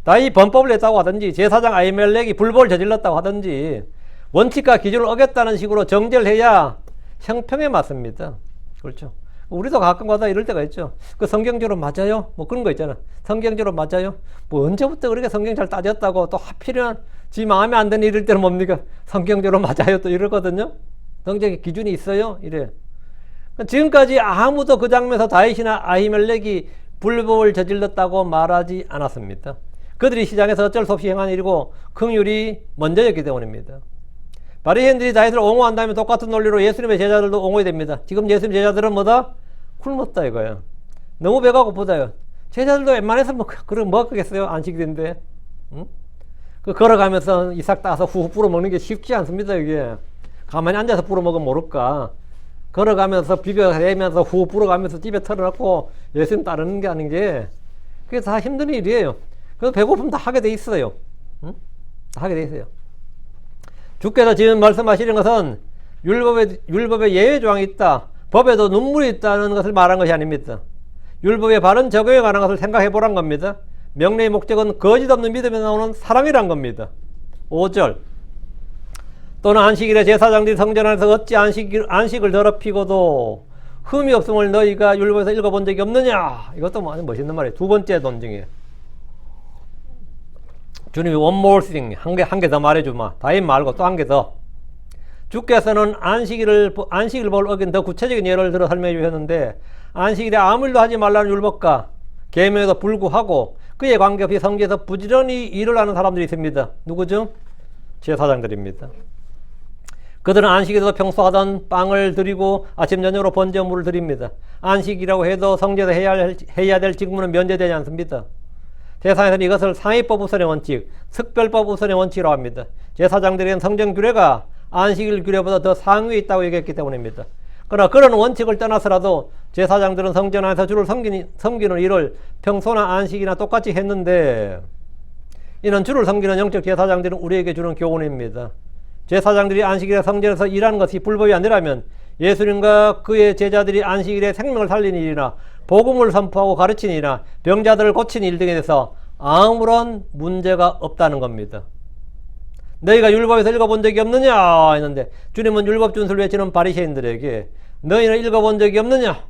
[SPEAKER 1] 다윗이 범법을 했다고 하든지 제사장 아히멜렉이 불법을 저질렀다고 하든지 원칙과 기준을 어겼다는 식으로 정죄를 해야 형평에 맞습니다. 그렇죠. 우리도 가끔 가다 이럴 때가 있죠. 그 성경적으로 맞아요? 그런 거 있잖아. 성경적으로 맞아요? 언제부터 그렇게 성경 잘 따졌다고 또 하필이면 지 마음에 안 드는 일일 때는 뭡니까? 성경적으로 맞아요? 또 이러거든요. 성경의 기준이 있어요? 이래. 지금까지 아무도 그 장면에서 다윗이나 아히멜렉이 불법을 저질렀다고 말하지 않았습니다. 그들이 시장에서 어쩔 수 없이 행한 일이고 긍휼이 먼저였기 때문입니다. 바리새인들이 다윗을 옹호한다면 똑같은 논리로 예수님의 제자들도 옹호해야 됩니다. 지금 예수님 제자들은 뭐다? 굶었다 이거야. 너무 배가 고프다요. 제자들도 웬만해서 그럼 뭐 하겠어요? 안식일인데. 응? 걸어가면서 이삭 따서 후후 불어 먹는 게 쉽지 않습니다. 이게 가만히 앉아서 불어 먹으면 모를까. 걸어가면서 비벼내면서 후후 불어가면서 집에 털어놓고 예수님 따르는 게 아닌 게 그게 다 힘든 일이에요. 그래서 배고프면 다 하게 돼 있어요. 응? 다 하게 돼 있어요. 주께서 지금 말씀하시는 것은 율법에 예외 조항이 있다. 법에도 눈물이 있다는 것을 말한 것이 아닙니다. 율법의 바른 적용에 관한 것을 생각해 보란 겁니다. 명령의 목적은 거짓 없는 믿음에 나오는 사랑이란 겁니다. 5절. 또는 안식일에 제사장들이 성전 안에서 어찌 안식을 더럽히고도 흠이 없음을 너희가 율법에서 읽어본 적이 없느냐. 이것도 아주 멋있는 말이에요. 두 번째 논증이에요. 주님이 one more thing 한 개 더 말해주마. 다윗 말고 또 한 개 더. 주께서는 안식일법을 어긴 더 구체적인 예를 들어 설명해 주셨는데 안식일에 아무 일도 하지 말라는 율법과 계명에도 불구하고 그에 관계없이 성지에서 부지런히 일을 하는 사람들이 있습니다. 누구죠? 제사장들입니다. 그들은 안식일에도 평소 하던 빵을 드리고 아침 저녁으로 번제물을 드립니다. 안식이라고 해도 성지에서 해야 될 직무는 면제되지 않습니다. 세상에서는 이것을 상위법 우선의 원칙, 특별법 우선의 원칙이라고 합니다. 제사장들에게는 성전 규례가 안식일 규례보다 더 상위에 있다고 얘기했기 때문입니다. 그러나 그런 원칙을 떠나서라도 제사장들은 성전 안에서 주를 섬기는 일을 평소나 안식이나 똑같이 했는데, 이는 주를 섬기는 영적 제사장들은 우리에게 주는 교훈입니다. 제사장들이 안식일에 성전에서 일하는 것이 불법이 아니라면 예수님과 그의 제자들이 안식일에 생명을 살리는 일이나 복음을 선포하고 가르치는 일이나 병자들을 고치는 일 등에 대해서 아무런 문제가 없다는 겁니다. 너희가 율법에서 읽어본 적이 없느냐 했는데, 주님은 율법 준수를 외치는 바리새인들에게 너희는 읽어본 적이 없느냐?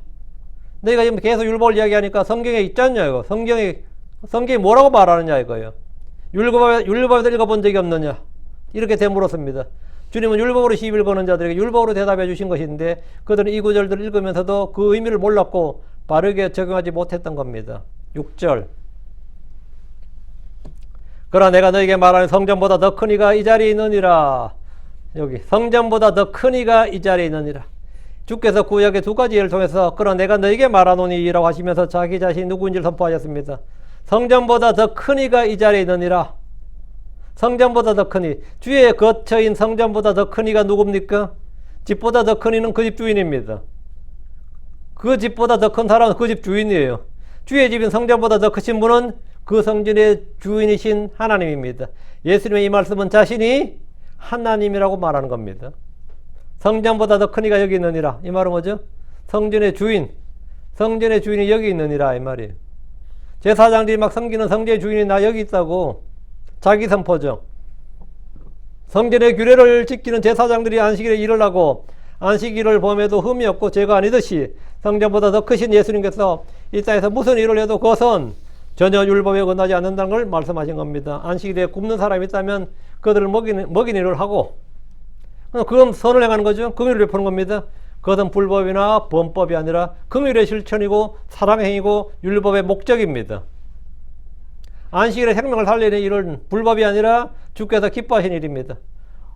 [SPEAKER 1] 너희가 지금 계속 율법을 이야기하니까 성경에 있지 않냐 이거. 성경이 뭐라고 말하느냐 이거예요. 율법에서 읽어본 적이 없느냐? 이렇게 되물었습니다. 주님은 율법으로 시비를 거는 자들에게 율법으로 대답해 주신 것인데, 그들은 이 구절들을 읽으면서도 그 의미를 몰랐고 바르게 적용하지 못했던 겁니다. 6절. 그러나 내가 너에게 말하는 성전보다 더 큰 이가 이 자리에 있느니라. 여기 성전보다 더 큰 이가 이 자리에 있느니라. 주께서 구약의 두 가지 예를 통해서 그러나 내가 너에게 말하노니 라고 하시면서 자기 자신이 누구인지를 선포하셨습니다. 성전보다 더 큰 이가 이 자리에 있느니라. 성전보다 더 큰 이. 주의 거처인 성전보다 더 큰 이가 누굽니까? 집보다 더 큰 이는 그 집 주인입니다. 그 집보다 더 큰 사람은 그 집 주인이에요. 주의 집인 성전보다 더 크신 분은 그 성전의 주인이신 하나님입니다. 예수님의 이 말씀은 자신이 하나님이라고 말하는 겁니다. 성전보다 더 큰 이가 여기 있느니라. 이 말은 뭐죠? 성전의 주인이 여기 있느니라 이 말이에요. 제사장들이 막 섬기는 성전의 주인이 나 여기 있다고 자기 선포죠. 성전의 규례를 지키는 제사장들이 안식일에 일을 하고 안식일을 범해도 흠이 없고 죄가 아니듯이 성전보다 더 크신 예수님께서 이 땅에서 무슨 일을 해도 그것은 전혀 율법에 어긋나지 않는다는 걸 말씀하신 겁니다. 안식일에 굶는 사람이 있다면 그들을 먹이는 일을 하고, 그건 선을 행하는 거죠. 긍휼을 베푸는 겁니다. 그것은 불법이나 범법이 아니라 긍휼의 실천이고 사랑의 행위고 율법의 목적입니다. 안식일에 생명을 살리는 일은 불법이 아니라 주께서 기뻐하신 일입니다.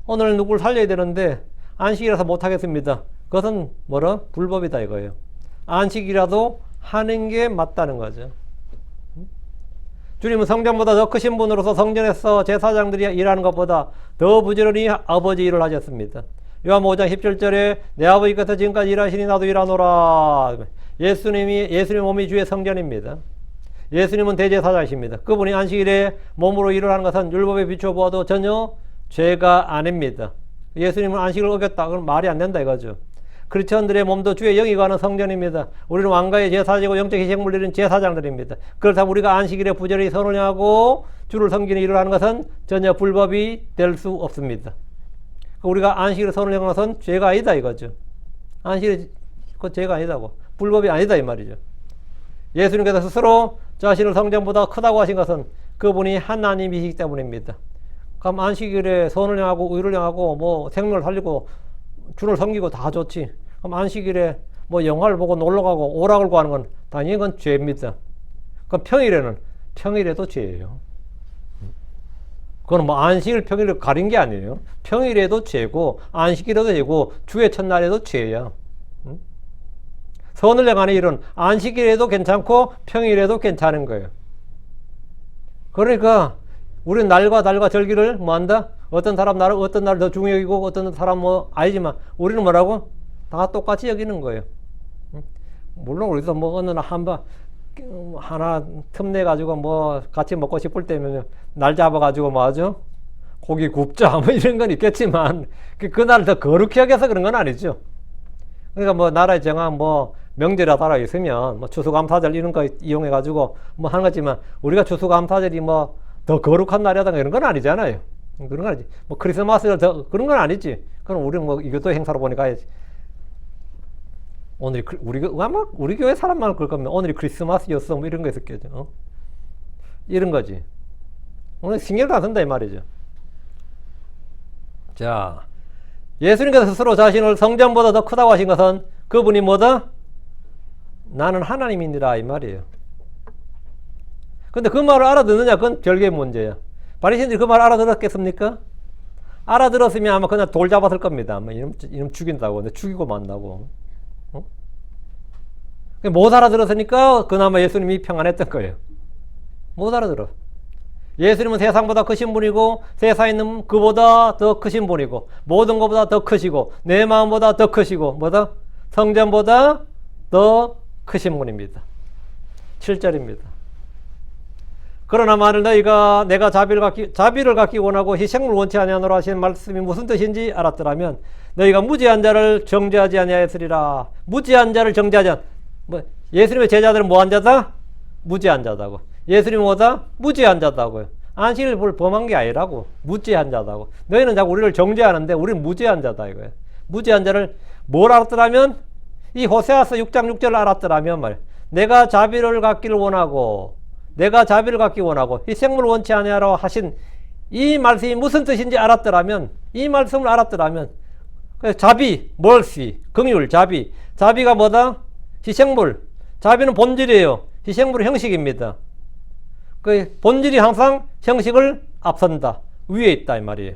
[SPEAKER 1] 오늘 누구를 살려야 되는데 안식이라서 못하겠습니다. 그것은 뭐라? 불법이다 이거예요. 안식이라도 하는 게 맞다는 거죠. 주님은 성전보다 더 크신 분으로서 성전에서 제사장들이 일하는 것보다 더 부지런히 아버지 일을 하셨습니다. 요한 5장 17절에 내 아버지께서 지금까지 일하시니 나도 일하노라. 예수님 몸이 주의 성전입니다. 예수님은 대제사장이십니다. 그분이 안식일에 몸으로 일을 하는 것은 율법에 비추어 보아도 전혀 죄가 아닙니다. 예수님은 안식을 어겼다. 그건 말이 안 된다 이거죠. 크리스천들의 몸도 주의 영이 거하는 성전입니다. 우리는 왕가의 제사지고 영적 희생물을 드리는 제사장들입니다. 그렇다면 우리가 안식일에 부지런히 선을 행하고 주를 섬기는 일을 하는 것은 전혀 불법이 될 수 없습니다. 우리가 안식일에 선을 행하는 것은 죄가 아니다 이거죠. 안식일이 그 죄가 아니다고. 불법이 아니다 이 말이죠. 예수님께서 스스로 자신을 성전보다 크다고 하신 것은 그분이 하나님이시기 때문입니다. 그럼 안식일에 선을 행하고 의를 행하고 뭐 생명을 살리고 주를 섬기고 다 좋지. 그럼 안식일에 뭐 영화를 보고 놀러 가고 오락을 구하는 건 당연히 그건 죄입니다. 그럼 평일에도 죄예요. 그건 뭐 안식일 평일을 가린 게 아니에요. 평일에도 죄고 안식일에도 죄고 주의 첫날에도 죄야. 선을 행하는 일은 안식일에도 괜찮고 평일에도 괜찮은 거예요. 그러니까 우리는 날과 달과 절기를 뭐 한다? 어떤 사람 나를 어떤 날 더 중요히 여기고 어떤 사람 뭐 아니지만 우리는 뭐라고? 다 똑같이 여기는 거예요. 물론 우리도 뭐 어느 날 하나 틈내 가지고 뭐 같이 먹고 싶을 때면 날 잡아 가지고 뭐 하죠? 고기 굽자 뭐 이런 건 있겠지만 그날 더 거룩히 여겨서 그런 건 아니죠. 그러니까 뭐 나라에 정한 뭐 명절이 따라 있으면 뭐 추수감사절 이런 거 이용해 가지고 뭐 하는 거지만 우리가 추수감사절이 뭐 더 거룩한 날이라든가 이런 건 아니잖아요. 그런 건 아니지. 뭐 크리스마스를 더 그런 건 아니지. 그럼 우리는 뭐 이것도 행사로 보니까 가야지. 오늘 아마 우리 교회 사람만 그럴 겁니다. 오늘이 크리스마스였어 뭐 이런 거 있었겠죠. 이런 거지. 오늘 신경도 안 쓴다 이 말이죠. 자, 예수님께서 스스로 자신을 성전보다 더 크다고 하신 것은 그분이 뭐다? 나는 하나님이니라 이 말이에요. 근데 그 말을 알아듣느냐? 그건 별개의 문제야. 바리새인들이 그 말 알아들었겠습니까? 알아들었으면 아마 그냥 돌 잡았을 겁니다. 아마 이놈 죽인다고. 근데 죽이고 만다고. 못 알아들었으니까 그나마 예수님이 평안했던 거예요. 못 알아들어. 예수님은 세상보다 크신 분이고 세상에 있는 그보다 더 크신 분이고 모든 것보다 더 크시고 내 마음보다 더 크시고 뭐다? 성전보다 더 크신 분입니다. 7절입니다. 그러나 만일 너희가 내가 자비를 갖기 원하고 희생을 원치 아니하노라 하시는 말씀이 무슨 뜻인지 알았더라면 너희가 무지한 자를 정죄하지 아니하였으리라. 무지한 자를 정죄하지 예수님의 제자들은 뭐한 자다? 무지한 자다고. 예수님은 뭐다? 무지한 자다고요. 안식일 범한 게 아니라고. 무지한 자다고. 너희는 자꾸 우리를 정죄하는데 우리는 무지한 자다 이거예요. 무지한 자를 뭘 알았더라면 이 호세아서 6장 6절을 알았더라면 말이에요. 내가 자비를 갖기를 원하고 희생물을 원치 아니하라 하신 이 말씀이 무슨 뜻인지 알았더라면 이 말씀을 알았더라면 자비, 멀시, 긍휼, 자비가 뭐다? 희생물. 자비는 본질이에요. 희생물은 형식입니다. 그 본질이 항상 형식을 앞선다. 위에 있다 이 말이에요.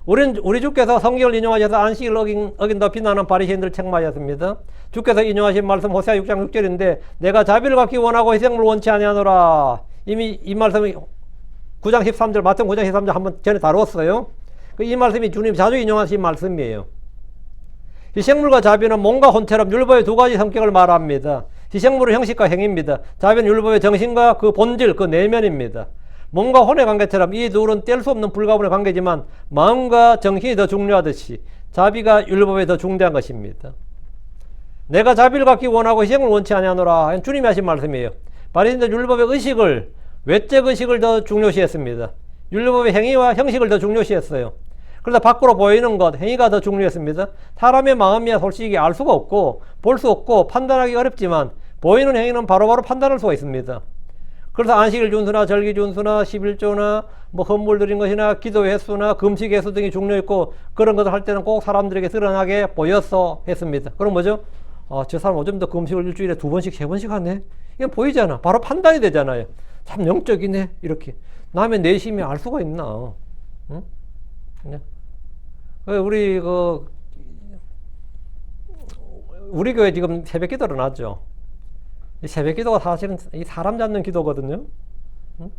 [SPEAKER 1] 우리 주께서 성경을 인용하셔서 안식일을 어긴다 비난하는 바리새인들을 책망하셨습니다. 주께서 인용하신 말씀 호세아 6장 6절인데 내가 자비를 갖기 원하고 희생물을 원치 아니하노라. 이미 이 말씀이 9장 13절 마태복음 9장 13절 한번 전에 다루었어요. 이 말씀이 주님 자주 인용하신 말씀이에요. 희생물과 자비는 몸과 혼처럼 율법의 두 가지 성격을 말합니다. 희생물은 형식과 행위입니다. 자비는 율법의 정신과 그 본질, 그 내면입니다. 몸과 혼의 관계처럼 이 둘은 뗄 수 없는 불가분의 관계지만 마음과 정신이 더 중요하듯이 자비가 율법에 더 중대한 것입니다. 내가 자비를 갖기 원하고 희생을 원치 아니하노라. 주님이 하신 말씀이에요. 바리새인들 율법의 의식을, 외적 의식을 더 중요시했습니다. 율법의 행위와 형식을 더 중요시했어요. 그러다 밖으로 보이는 것, 행위가 더 중요했습니다. 사람의 마음이야 솔직히 알 수가 없고 볼 수 없고 판단하기 어렵지만 보이는 행위는 바로바로 판단할 수가 있습니다. 그래서 안식일 준수나 절기 준수나 11조나 뭐 헌물 드린 것이나 기도 횟수나 금식 횟수 등이 중요했고 그런 것을 할 때는 꼭 사람들에게 드러나게 보였어 했습니다. 그럼 뭐죠? 저 사람 어쩜 더 금식을 일주일에 2번씩 3번씩 하네? 이건 보이잖아. 바로 판단이 되잖아요. 참 영적이네 이렇게. 남의 내심이 알 수가 있나? 응? 우리 교회 지금 새벽 기도를 놨죠. 이 새벽 기도가 사실은 이 사람 잡는 기도거든요. 응?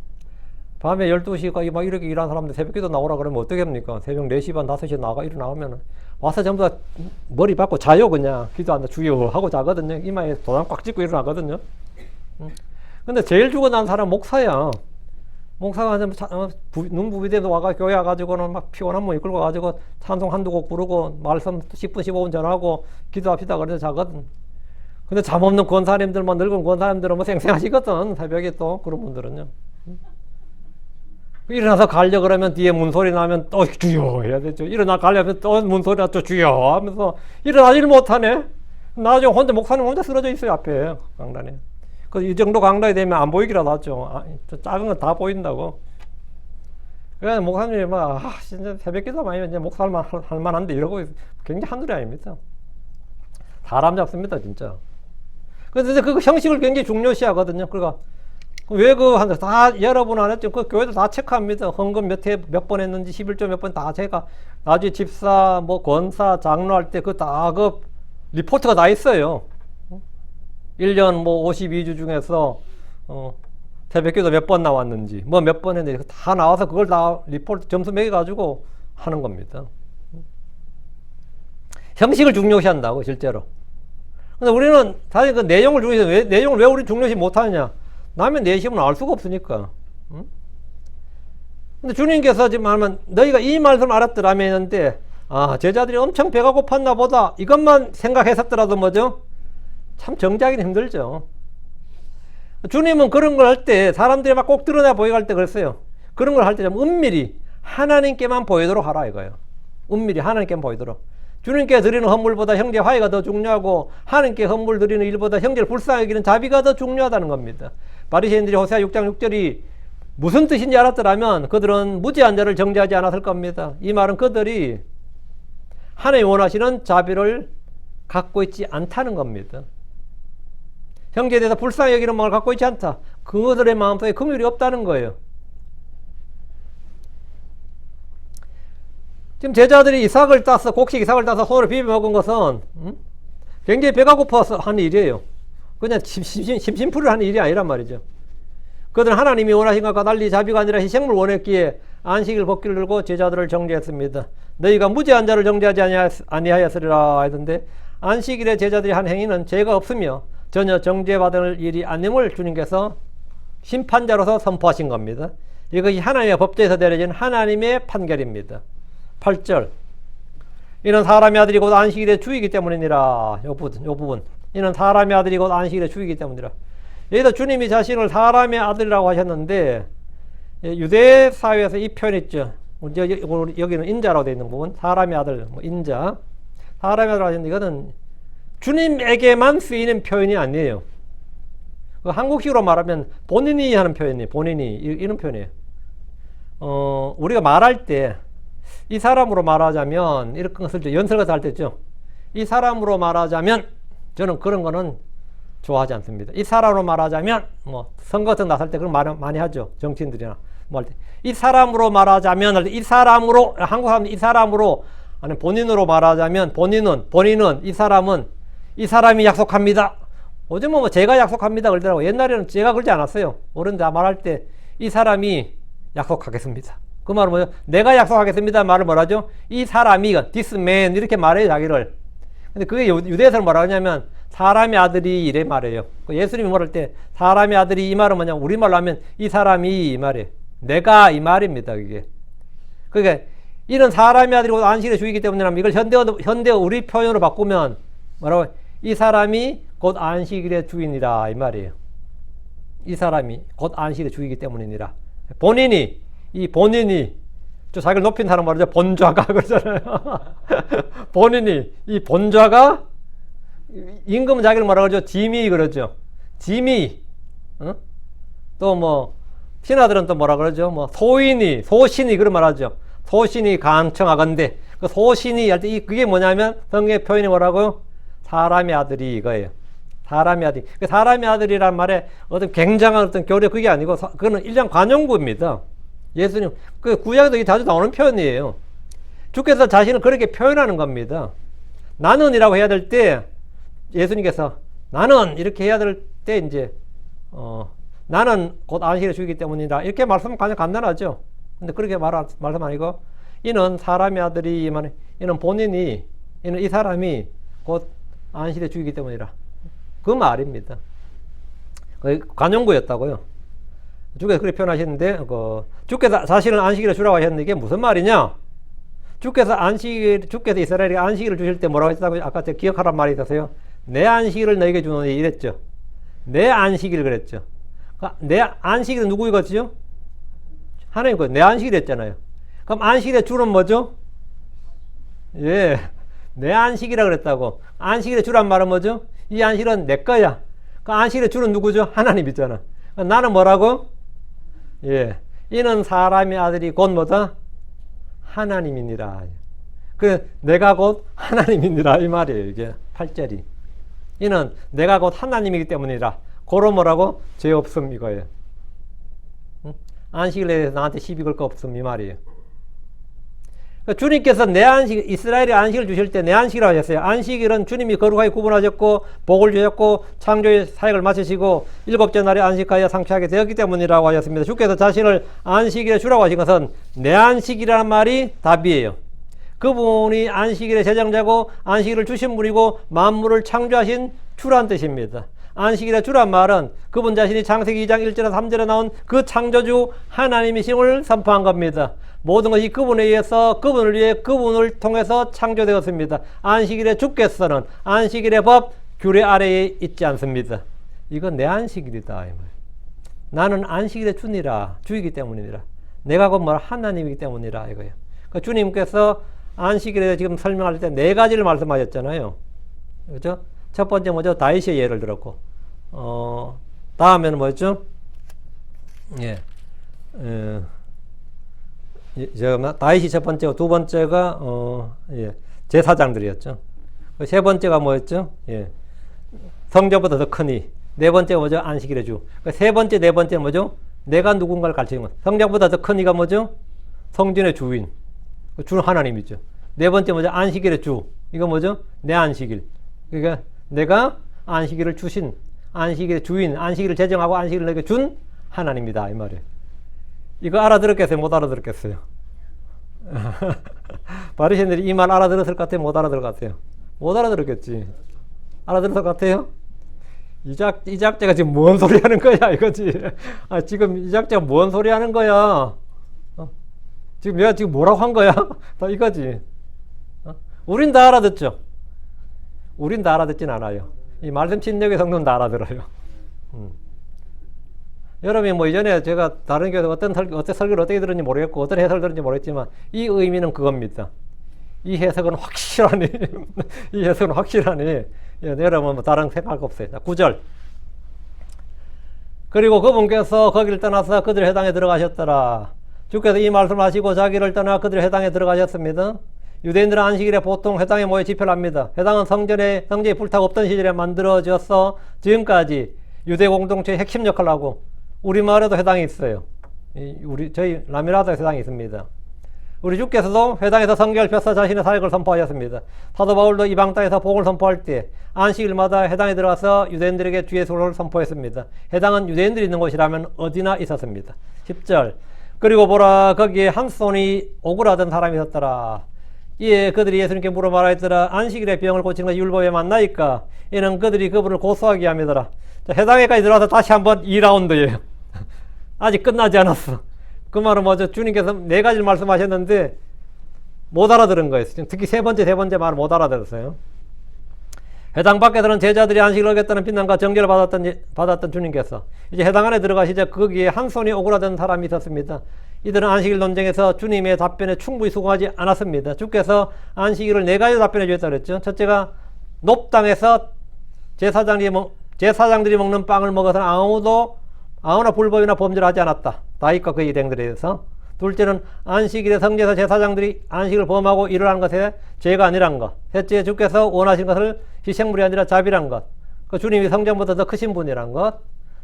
[SPEAKER 1] 밤에 12시까지 막 이렇게 일하는 사람들 새벽 기도 나오라 그러면 어떻게 합니까? 새벽 4시 반, 5시에 일어나면 와서 전부 다 머리 박고 자요, 그냥. 기도한다, 주여 하고 자거든요. 이마에 도장 꽉 찍고 일어나거든요. 응? 근데 제일 죽어난 사람은 목사야. 목사가 눈 부비대도 와가 교회 와가지고는 막 피곤한 몸 이끌고 가지고 찬송 한두 곡 부르고 말씀 10분 15분 전하고 기도합시다 그래서 자거든. 근데 잠 없는 권사님들만 늙은 권사님들은 뭐 생생하시거든. 새벽에 또 그런 분들은요. 일어나서 가려 그러면 뒤에 문소리 나면 또 주여 해야 되죠. 일어나 가려면 또 문소리 나또 주여 하면서 일어나질 못하네. 나중에 혼자 목사님 혼자 쓰러져 있어요 앞에 강단에. 이 정도 강단이 되면 안 보이기라도 하죠. 작은 건 다 보인다고. 그래서 목사님이 막 진짜 새벽 기도만 하면 이제 목사만 할 만한데 이러고 굉장히 한둘이 아닙니다. 사람 잡습니다 진짜. 그런데 그 형식을 굉장히 중요시하거든요. 그러니까 왜 다 여러분 안 했죠? 그 교회도 다 체크합니다. 헌금 몇 번 했는지 11조 몇 번 다 제가 나중에 집사 뭐 권사 장로 할 때 그 리포트가 다 있어요. 1년 뭐 52주 중에서 새벽기도 몇 번 나왔는지 뭐 몇 번 했는지 다 나와서 그걸 다 리포트 점수 매겨가지고 하는 겁니다. 형식을 중요시한다고 실제로. 근데 우리는 사실 그 내용을 중요시 내용을 왜 우리 중요시 못하느냐? 남의 내심은 알 수가 없으니까. 응? 근데 주님께서 지금 하면 너희가 이 말씀을 알았더라면 했는데 제자들이 엄청 배가 고팠나 보다 이것만 생각했었더라도 뭐죠? 참 정지하기는 힘들죠. 주님은 그런 걸 할 때 사람들이 막 꼭 드러나 보이게 할 때 그랬어요. 그런 걸 할 때 좀 은밀히 하나님께만 보이도록 하라 이거예요. 은밀히 하나님께만 보이도록. 주님께 드리는 헌물보다 형제 화해가 더 중요하고 하나님께 헌물 드리는 일보다 형제를 불쌍히 여기는 자비가 더 중요하다는 겁니다. 바리새인들이 호세아 6장 6절이 무슨 뜻인지 알았더라면 그들은 무지한 자를 정죄하지 않았을 겁니다. 이 말은 그들이 하나님이 원하시는 자비를 갖고 있지 않다는 겁니다. 형제에 대해서 불쌍히 여기는 마음을 갖고 있지 않다. 그들의 마음속에 긍휼이 없다는 거예요. 지금 제자들이 곡식 이삭을 따서 손으로 비벼 먹은 것은 굉장히 배가 고파서 하는 일이에요. 그냥 심심풀이를 하는 일이 아니란 말이죠. 그들은 하나님이 원하신 것과 달리 자비가 아니라 희생을 원했기에 안식일 법기를 들고 제자들을 정죄했습니다. 너희가 무지한 자를 정죄하지 아니하였으리라 하던데 안식일에 제자들이 한 행위는 죄가 없으며 전혀 정죄받을 일이 아님을 주님께서 심판자로서 선포하신 겁니다. 이것이 하나님의 법조에서 내려진 하나님의 판결입니다. 8절 이는 사람의 아들이 곧 안식일의 주이기 때문이니라. 요 부분 이는 사람의 아들이 곧 안식일의 주이기 때문이라. 여기서 주님이 자신을 사람의 아들이라고 하셨는데 유대 사회에서 이 표현 있죠. 여기는 인자라고 되어 있는 부분 사람의 아들 인자 사람의 아들 하셨는데 이거는 주님에게만 쓰이는 표현이 아니에요. 한국식으로 말하면 본인이 하는 표현이에요. 본인이 이런 표현이에요. 우리가 말할 때 이 사람으로 말하자면 이렇게 것을 연설 같은 할 때 있죠. 이 사람으로 말하자면 저는 그런 거는 좋아하지 않습니다. 이 사람으로 말하자면 뭐 선거 같은 나설 때 그런 말 많이 하죠. 정치인들이나 뭐 할 때 이 사람으로 말하자면 할 때 이 사람으로 한국 사람들 이 사람으로 아니 본인으로 말하자면 본인은 이 사람이 약속합니다. 요즘은 뭐 제가 약속합니다 그러더라고. 옛날에는 제가 그러지 않았어요. 어른들 말할 때 이 사람이 약속하겠습니다. 그 말은 뭐죠? 내가 약속하겠습니다 말을 뭐라죠? 이 사람이 this man 이렇게 말해요 자기를. 근데 그게 유대에서는 뭐라고 하냐면 사람의 아들이 이래 말해요. 예수님이 말할 때 사람의 아들이 이 말은 뭐냐 우리말로 하면 이 사람이 이 말이에요. 내가 이 말입니다 그게. 그러니까 이는 사람의 아들이 곧 안식일의 주이기 때문이라면 이걸 현대어 우리 표현으로 바꾸면 뭐라고? 이 사람이 곧 안식일의 주인이라 이 말이에요. 이 사람이 곧 안식일의 주이기 때문이니라. 본인이 저 자기를 높인 사람 말이죠. 본좌가 그러잖아요. 본인이 이 본좌가 임금은 자기를 뭐라 그러죠? 짐이 그러죠. 짐이 또 뭐 신하들은 또 뭐라 그러죠? 뭐 소신이 그런 말하죠. 소신이 간청하건대 그 소신이 할 때 그게 뭐냐면 성경의 표현이 뭐라고요? 사람의 아들이 이거예요. 사람의 아들. 사람의 아들이란 말에 어떤 굉장한 어떤 교리 그게 아니고 그거는 일장 관용구입니다. 예수님 그 구약에도 자주 나오는 표현이에요. 주께서 자신을 그렇게 표현하는 겁니다. 나는이라고 해야 될 때 예수님께서 나는 이렇게 해야 될 때 이제 나는 곧 안식일의 주이기 때문이다 이렇게 말씀은 그냥 간단하죠. 근데 그렇게 말씀 아니고 이는 사람의 아들이 이는 본인이 이는 이 사람이 곧 안식일의 주이기 때문이라 그 말입니다. 관용구였다고요. 주께서 그렇게 표현하셨는데 주께서 자신을 안식일을 주라고 하셨는데 이게 무슨 말이냐? 주께서 이스라엘에게 안식일을 주실 때 뭐라고 했다고 아까 제가 기억하란 말이 있었어요. 내 안식일을 너에게 주노니 이랬죠. 내 안식일 그랬죠. 내 안식일은 누구이겠죠? 하나님 내 안식일 했잖아요. 그럼 안식일의 주는 뭐죠? 예, 내 안식이라 그랬다고. 안식일의 주란 말은 뭐죠? 이 안식일은 내 거야. 그 안식일의 주는 누구죠? 하나님이잖아. 나는 뭐라고? 예, 이는 사람의 아들이 곧 뭐다? 하나님이니라. 내가 곧 하나님이니라 이 말이에요. 이게 8절이. 이는 내가 곧 하나님이기 때문이라. 고로 뭐라고? 죄 없음 이거예요. 안식일에 대해서 나한테 시비 걸 거 없음 이 말이에요. 주님께서 내 안식, 이스라엘의 안식을 주실 때 내 안식이라고 하셨어요. 안식일은 주님이 거룩하게 구분하셨고 복을 주셨고 창조의 사역을 마치시고 일곱째 날에 안식하여 상쾌하게 되었기 때문이라고 하셨습니다. 주께서 자신을 안식일에 주라고 하신 것은 내 안식이라는 말이 답이에요. 그분이 안식일의 제정자고 안식일을 주신 분이고 만물을 창조하신 주란 뜻입니다. 안식일의 주란 말은 그분 자신이 창세기 2장 1절에서 3절에 나온 그 창조주 하나님이심을 선포한 겁니다. 모든 것이 그분에 의해서 그분을 위해 그분을 통해서 창조되었습니다. 안식일의 주께서는 안식일의 법 규례 아래에 있지 않습니다. 이건 내 안식일이다. 나는 안식일의 주이기 때문이라. 내가 곧 하나님이기 때문이라 이거예요. 그러니까 주님께서 안식일에 지금 설명할 때 네 가지를 말씀하셨잖아요. 그렇죠? 첫 번째 뭐죠? 다윗의 예를 들었고, 다음에는 뭐였죠? 예, 다윗이 첫 번째고 두 번째가 제사장들이었죠. 세 번째가 뭐였죠? 예, 성전보다 더 크니. 네 번째가 뭐죠? 안식일의 주. 세 번째, 네 번째는 뭐죠? 내가 누군가를 가르치는 것. 성전보다 더 크니가 뭐죠? 성전의 주인. 주는 하나님이죠. 네 번째 뭐죠? 안식일의 주. 이거 뭐죠? 내 안식일. 그러니까 내가 안식일을 주신, 안식일의 주인, 안식일을 제정하고 안식일을 내게 준 하나님이다 이 말이에요. 이거 알아들었겠어요? 못 알아들었겠어요? 바리새인들이 이 말 알아들었을 것 같아요? 못 알아들을 것 같아요? 못 알아들었겠지. 알아들을 것 같아요? 이 작자가 지금 뭔 소리 하는 거야, 이거지. 지금 이 작자가 뭔 소리 하는 거야. 지금 내가 지금 뭐라고 한 거야? 다 이거지. 우린 다 알아듣죠? 우린 다 알아듣진 않아요. 이 말씀 친역의 성도는 다 알아들어요. 여러분이 뭐 이전에 제가 다른 교회에서 어떤 설교를 어떻게 들었는지 모르겠고 어떤 해석을 들었는지 모르겠지만 이 의미는 그겁니다. 이 해석은 확실하니 이 해석은 확실하니 여러분 뭐 다른 생각 없어요. 자, 9절. 그리고 그분께서 거기를 떠나서 그들의 회당에 들어가셨더라. 주께서 이 말씀을 하시고 자기를 떠나 그들의 회당에 들어가셨습니다. 유대인들은 안식일에 보통 회당에 모여 집회를 합니다. 회당은 성전에 불타고 없던 시절에 만들어져서 지금까지 유대 공동체의 핵심 역할을 하고 우리 마을에도 회당이 있어요. 저희 라미라도 회당이 있습니다. 우리 주께서도 회당에서 성경을 펴서 자신의 사역을 선포하셨습니다. 사도 바울도 이방 땅에서 복을 선포할 때 안식일마다 회당에 들어가서 유대인들에게 주의 소를 선포했습니다. 회당은 유대인들이 있는 곳이라면 어디나 있었습니다. 10절. 그리고 보라 거기에 한 손이 오그라든 사람이 있었더라. 이에 그들이 예수님께 물어 말하였더라. 안식일에 병을 고치는 것이 율법에 맞나이까? 이는 그들이 그분을 고소하기 위함이더라. 회당에까지 들어와서 다시 한번 2라운드예요. 아직 끝나지 않았어. 그 말은 뭐죠? 주님께서 4가지를 말씀하셨는데 못 알아들은 거예요. 특히 세 번째 말을 못 알아들었어요. 회당 밖에서는 제자들이 안식을 어겼다는 비난과 정죄를 받았던 주님께서 이제 회당 안에 들어가시자 거기에 한 손이 오그라든 사람이 있었습니다. 이들은 안식일 논쟁에서 주님의 답변에 충분히 수긍하지 않았습니다. 주께서 안식일을 4가지 답변해 주셨다고 그랬죠. 첫째가 높당에서 제사장들이 먹는 빵을 먹어서는 아무나 불법이나 범죄를 하지 않았다. 다윗과 그의 일행들에 대해서. 둘째는 안식일에 성제사 제사장들이 안식을 범하고 일을 하는 것에 죄가 아니란 것. 셋째, 주께서 원하신 것을 희생물이 아니라 자비란 것. 그 주님이 성전보다 더 크신 분이란 것.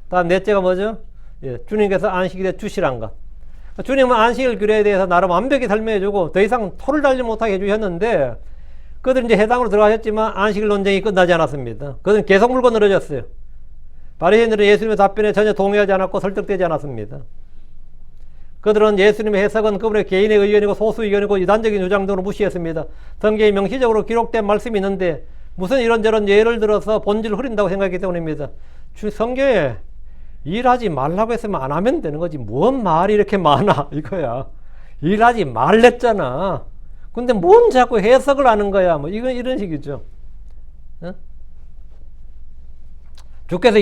[SPEAKER 1] 다음 넷째가 뭐죠? 주님께서 안식일에 주시란 것. 주님은 안식일 규례에 대해서 나름 완벽히 설명해주고 더 이상 토를 달지 못하게 해주셨는데 그들은 이제 해당으로 들어가셨지만 안식일 논쟁이 끝나지 않았습니다. 그들은 계속 물고 늘어졌어요. 바리새인들은 예수님의 답변에 전혀 동의하지 않았고 설득되지 않았습니다. 그들은 예수님의 해석은 그분의 개인의 의견이고 소수 의견이고 이단적인 주장 등으로 무시했습니다. 성경에 명시적으로 기록된 말씀이 있는데 무슨 이런저런 예를 들어서 본질을 흐린다고 생각했기 때문입니다. 성경에 일하지 말라고 했으면 안 하면 되는 거지. 뭔 말이 이렇게 많아 이거야. 일하지 말랬잖아. 근데 뭔 자꾸 해석을 하는 거야. 뭐 이런 식이죠. 어? 주께서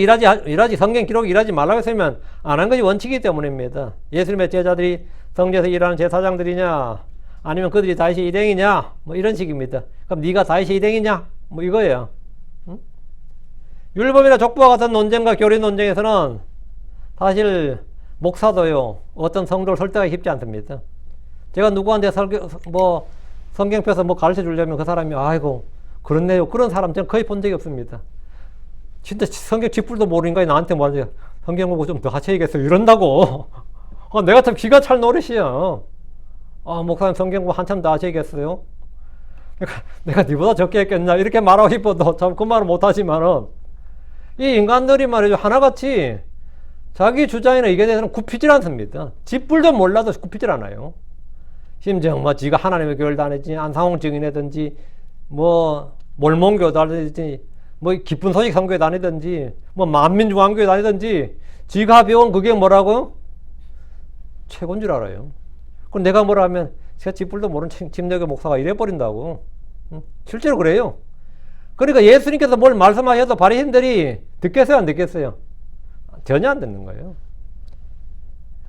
[SPEAKER 1] 성경 기록에 일하지 말라고 했으면 안 한 것이 원칙이기 때문입니다. 예수님의 제자들이 성전에서 일하는 제사장들이냐 아니면 그들이 다윗의 일행이냐 뭐 이런 식입니다. 그럼 네가 다윗의 일행이냐 뭐 이거예요. 응? 율법이나 족보와 같은 논쟁과 교리 논쟁에서는 사실 목사도요 어떤 성도를 설득하기 쉽지 않습니다. 제가 누구한테 성경 펴서 뭐 가르쳐 주려면 그 사람이 아이고 그렇네요 그런 사람 저는 거의 본 적이 없습니다. 진짜 성경 쥐뿔도 모르는 거야 나한테 뭐하지 성경 보고 좀 더 같이 얘기했어요 이런다고. 내가 참 기가 찰 노릇이야. 목사님 성경 보고 한참 더 같이 얘기했어요. 내가 니보다 적게 했겠냐 이렇게 말하고 싶어도 참 그 말은 못하지만은 이 인간들이 말이죠 하나같이 자기 주장이나 의견에 대해서는 굽히질 않습니다. 쥐뿔도 몰라도 굽히질 않아요. 심지어 뭐 지가 하나님의 교회를 다니지 안상홍 증인이든지 뭐 몰몬교도 다니든지 뭐 기쁜 소식 선교에 다니든지 뭐 만민중앙교회 다니든지 지가 배운 그게 뭐라고요? 최고인 줄 알아요. 그럼 내가 뭐라 하면 제가 쥐뿔도 모르는 침략의 목사가 이래버린다고. 실제로 그래요. 그러니까 예수님께서 뭘 말씀하셔도 바리새인들이 듣겠어요 안 듣겠어요? 전혀 안 듣는 거예요.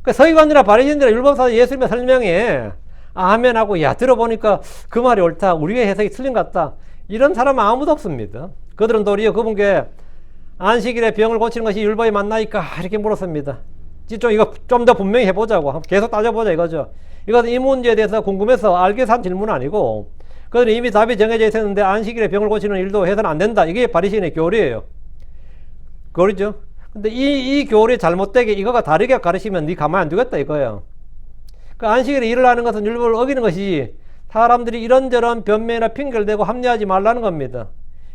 [SPEAKER 1] 그러니까 서기관이나 바리새인들이 율법사 예수님의 설명에 아멘하고 야 들어보니까 그 말이 옳다 우리의 해석이 틀린 것 같다 이런 사람은 아무도 없습니다. 그들은 도리어 그분께 안식일에 병을 고치는 것이 율법에 맞나이까 이렇게 물었습니다. 이거 좀 더 분명히 해보자고 계속 따져보자 이거죠. 이것은 이 문제에 대해서 궁금해서 알기 위해서 한 질문은 아니고 그들은 이미 답이 정해져 있었는데 안식일에 병을 고치는 일도 해서는 안 된다. 이게 바리새인의 교리예요. 교리죠. 근데 이 교리 잘못되게 이거가 다르게 가르치면 네 가만히 안 두겠다 이거예요. 그 안식일에 일을 하는 것은 율법을 어기는 것이지 사람들이 이런저런 변명이나 핑계를 대고 합리하지 말라는 겁니다.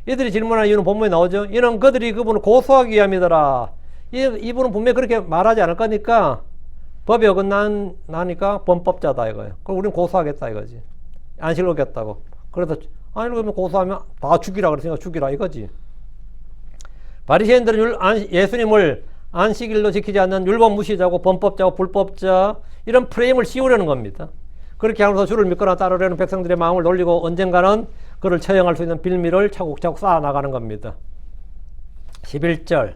[SPEAKER 1] 이들이 질문하는 이유는 본문에 나오죠. 이는 그들이 그분을 고소하기 위함이더라. 이분은 분명히 그렇게 말하지 않을 거니까 법이 어긋나니까 범법자다 이거예요. 그럼 우리는 고소하겠다 이거지. 안식을 어겼다고. 그래서 아니 그러면 고소하면 다 죽이라 그랬으니까 죽이라 이거지. 바리새인들은 예수님을 안식일로 지키지 않는 율법 무시자고 범법자고 불법자 이런 프레임을 씌우려는 겁니다. 그렇게 하면서 주를 믿거나 따르려는 백성들의 마음을 놀리고 언젠가는 그를 처형할 수 있는 빌미를 차곡차곡 쌓아나가는 겁니다. 11절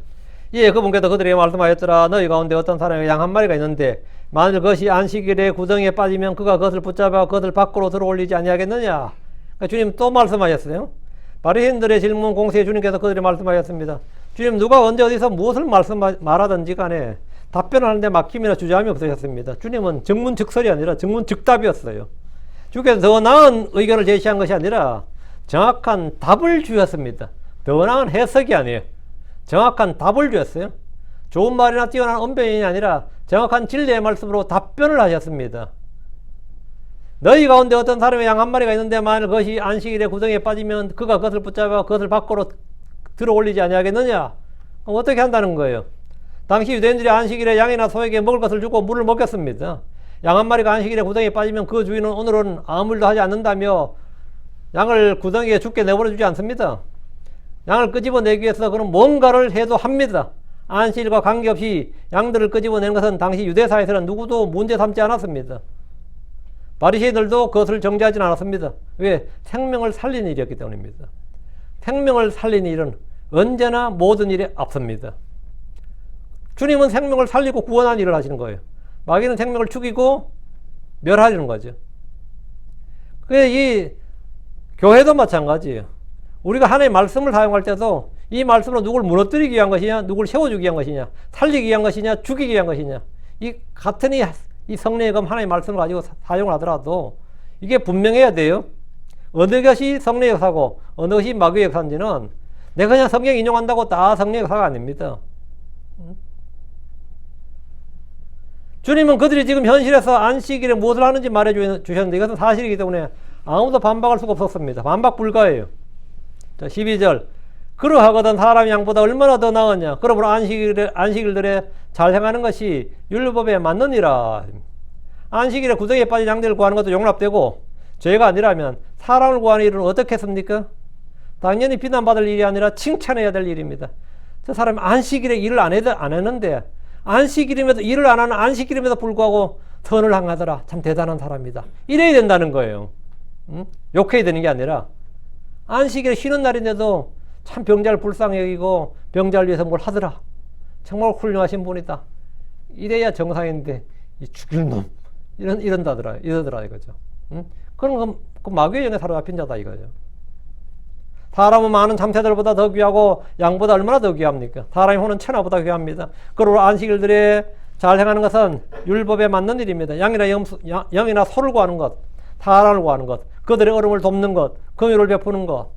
[SPEAKER 1] 이에 그분께서 그들에게 말씀하였더라. 너희 가운데 어떤 사람이 양 한 마리가 있는데 만일 그것이 안식일에 구덩이에 빠지면 그가 그것을 붙잡아 그것을 밖으로 들어올리지 아니하겠느냐. 그러니까 주님 또 말씀하셨어요. 바리새인들의 질문 공세에 주님께서 그들이 말씀하셨습니다. 주님 누가 언제 어디서 무엇을 말하든지 간에 답변하는데 막힘이나 주저함이 없으셨습니다. 주님은 정문즉설이 아니라 정문즉답이었어요. 주께서 더 나은 의견을 제시한 것이 아니라 정확한 답을 주셨습니다. 더 나은 해석이 아니에요. 정확한 답을 주었어요. 좋은 말이나 뛰어난 언변이 아니라 정확한 진리의 말씀으로 답변을 하셨습니다. 너희 가운데 어떤 사람의 양 한 마리가 있는데 만일 그것이 안식일에 구덩이에 빠지면 그가 그것을 붙잡아 그것을 밖으로 들어 올리지 아니하겠느냐? 어떻게 한다는 거예요? 당시 유대인들이 안식일에 양이나 소에게 먹을 것을 주고 물을 먹였습니다. 양 한 마리가 안식일에 구덩이에 빠지면 그 주인은 오늘은 아무 일도 하지 않는다며 양을 구덩이에 죽게 내버려 주지 않습니다. 양을 끄집어내기 위해서 그는 뭔가를 해도 합니다. 안식일과 관계없이 양들을 끄집어내는 것은 당시 유대사에서는 누구도 문제 삼지 않았습니다. 바리새인들도 그것을 정죄하지는 않았습니다. 왜? 생명을 살리는 일이었기 때문입니다. 생명을 살리는 일은 언제나 모든 일에 앞섭니다. 주님은 생명을 살리고 구원하는 일을 하시는 거예요. 마귀는 생명을 죽이고 멸하려는 거죠. 이 교회도 마찬가지예요. 우리가 하나님의 말씀을 사용할 때도 이 말씀으로 누굴 무너뜨리기 위한 것이냐, 누굴 세워주기 위한 것이냐, 살리기 위한 것이냐, 죽이기 위한 것이냐. 이 같은 이 성령의 검 하나님의 말씀을 가지고 사용을 하더라도 이게 분명해야 돼요. 어느 것이 성령의 역사고 어느 것이 마귀의 역사인지는 내가 그냥 성경 인용한다고 다 성령의 역사가 아닙니다. 주님은 그들이 지금 현실에서 안식일에 무엇을 하는지 말해 주셨는데 이것은 사실이기 때문에 아무도 반박할 수가 없었습니다. 반박 불가예요. 자, 12절 그러하거든 사람이 양보다 얼마나 더 나으냐. 그러므로 안식일들에 잘 행하는 것이 율법에 맞느니라. 안식일에 구덩이에 빠진 양들을 구하는 것도 용납되고 죄가 아니라면 사람을 구하는 일은 어떻게 했습니까? 당연히 비난받을 일이 아니라 칭찬해야 될 일입니다. 저 사람이 안식일에 일을 안 했는데 안식일임에도 일을 안 하는 안식일임에도 불구하고 선을 행하더라. 참 대단한 사람이다. 이래야 된다는 거예요. 욕해야 되는 게 아니라 안식일에 쉬는 날인데도 참 병자를 불쌍히 여기고 병자를 위해서 뭘 하더라. 정말 훌륭하신 분이다. 이래야 정상인데 이 죽일 놈 이러더라 이거죠. 그럼 그 마귀의 영에 사로잡힌 자다 이거죠. 사람은 많은 참새들보다 더 귀하고 양보다 얼마나 더 귀합니까? 사람의 혼은 천하보다 귀합니다. 그러므로 안식일들에 잘 행하는 것은 율법에 맞는 일입니다. 양이나 소를 구하는 것, 사람을 구하는 것, 그들의 어려움을 돕는 것, 긍휼을 베푸는 것,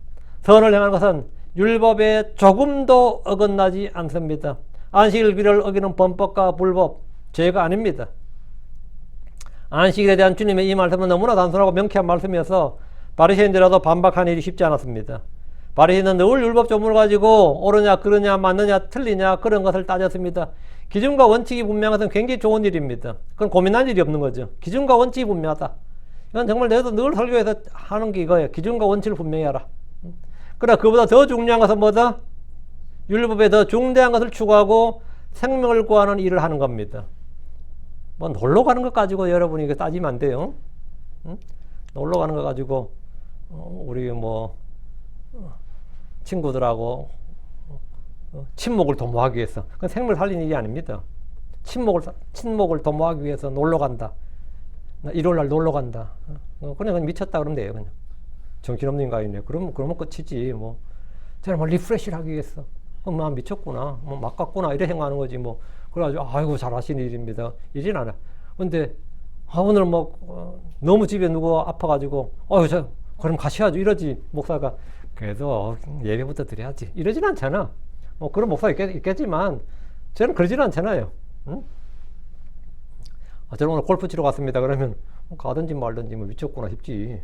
[SPEAKER 1] 선을 행하는 것은 율법에 조금도 어긋나지 않습니다. 안식일을 어기는 범법과 불법, 죄가 아닙니다. 안식일에 대한 주님의 이 말씀은 너무나 단순하고 명쾌한 말씀이어서 바리새인들라도 반박하는 일이 쉽지 않았습니다. 바리새인은 늘 율법 조문을 가지고 옳으냐 그러냐 맞느냐 틀리냐 그런 것을 따졌습니다. 기준과 원칙이 분명한 것은 굉장히 좋은 일입니다. 그건 고민할 일이 없는 거죠. 기준과 원칙이 분명하다. 이건 정말 내가 늘 설교에서 하는 게 이거예요. 기준과 원칙을 분명히 하라. 그러나 그보다 더 중요한 것은 뭐다? 율법에 더 중대한 것을 추구하고 생명을 구하는 일을 하는 겁니다. 뭐 놀러 가는 것 가지고 여러분이 이거 따지면 안 돼요. 놀러 가는 거 가지고 우리 뭐 친구들하고 친목을 도모하기 위해서 그건 생명을 살리는 일이 아닙니다. 친목을 도모하기 위해서 놀러 간다. 일요일날 놀러 간다. 그냥 미쳤다 그러면 돼요. 그냥 정신없는 인간이네. 그러면 끝이지. 뭐 저는 뭐 리프레시를 하기 위해서 미쳤구나, 뭐 막갔구나 이래 생각하는 거지. 뭐 그래가지고 아이고 잘하시는 일입니다. 이진 않아. 근데 오늘 뭐 너무 집에 누구 아파가지고 그럼 가셔야죠 이러지. 목사가 그래도 예배부터 드려야지 이러진 않잖아. 뭐 그런 목사 있겠지만 저는 그러진 않잖아요. 응? 저는 오늘 골프 치러 갔습니다. 그러면 가든지 말든지 뭐 미쳤구나 싶지.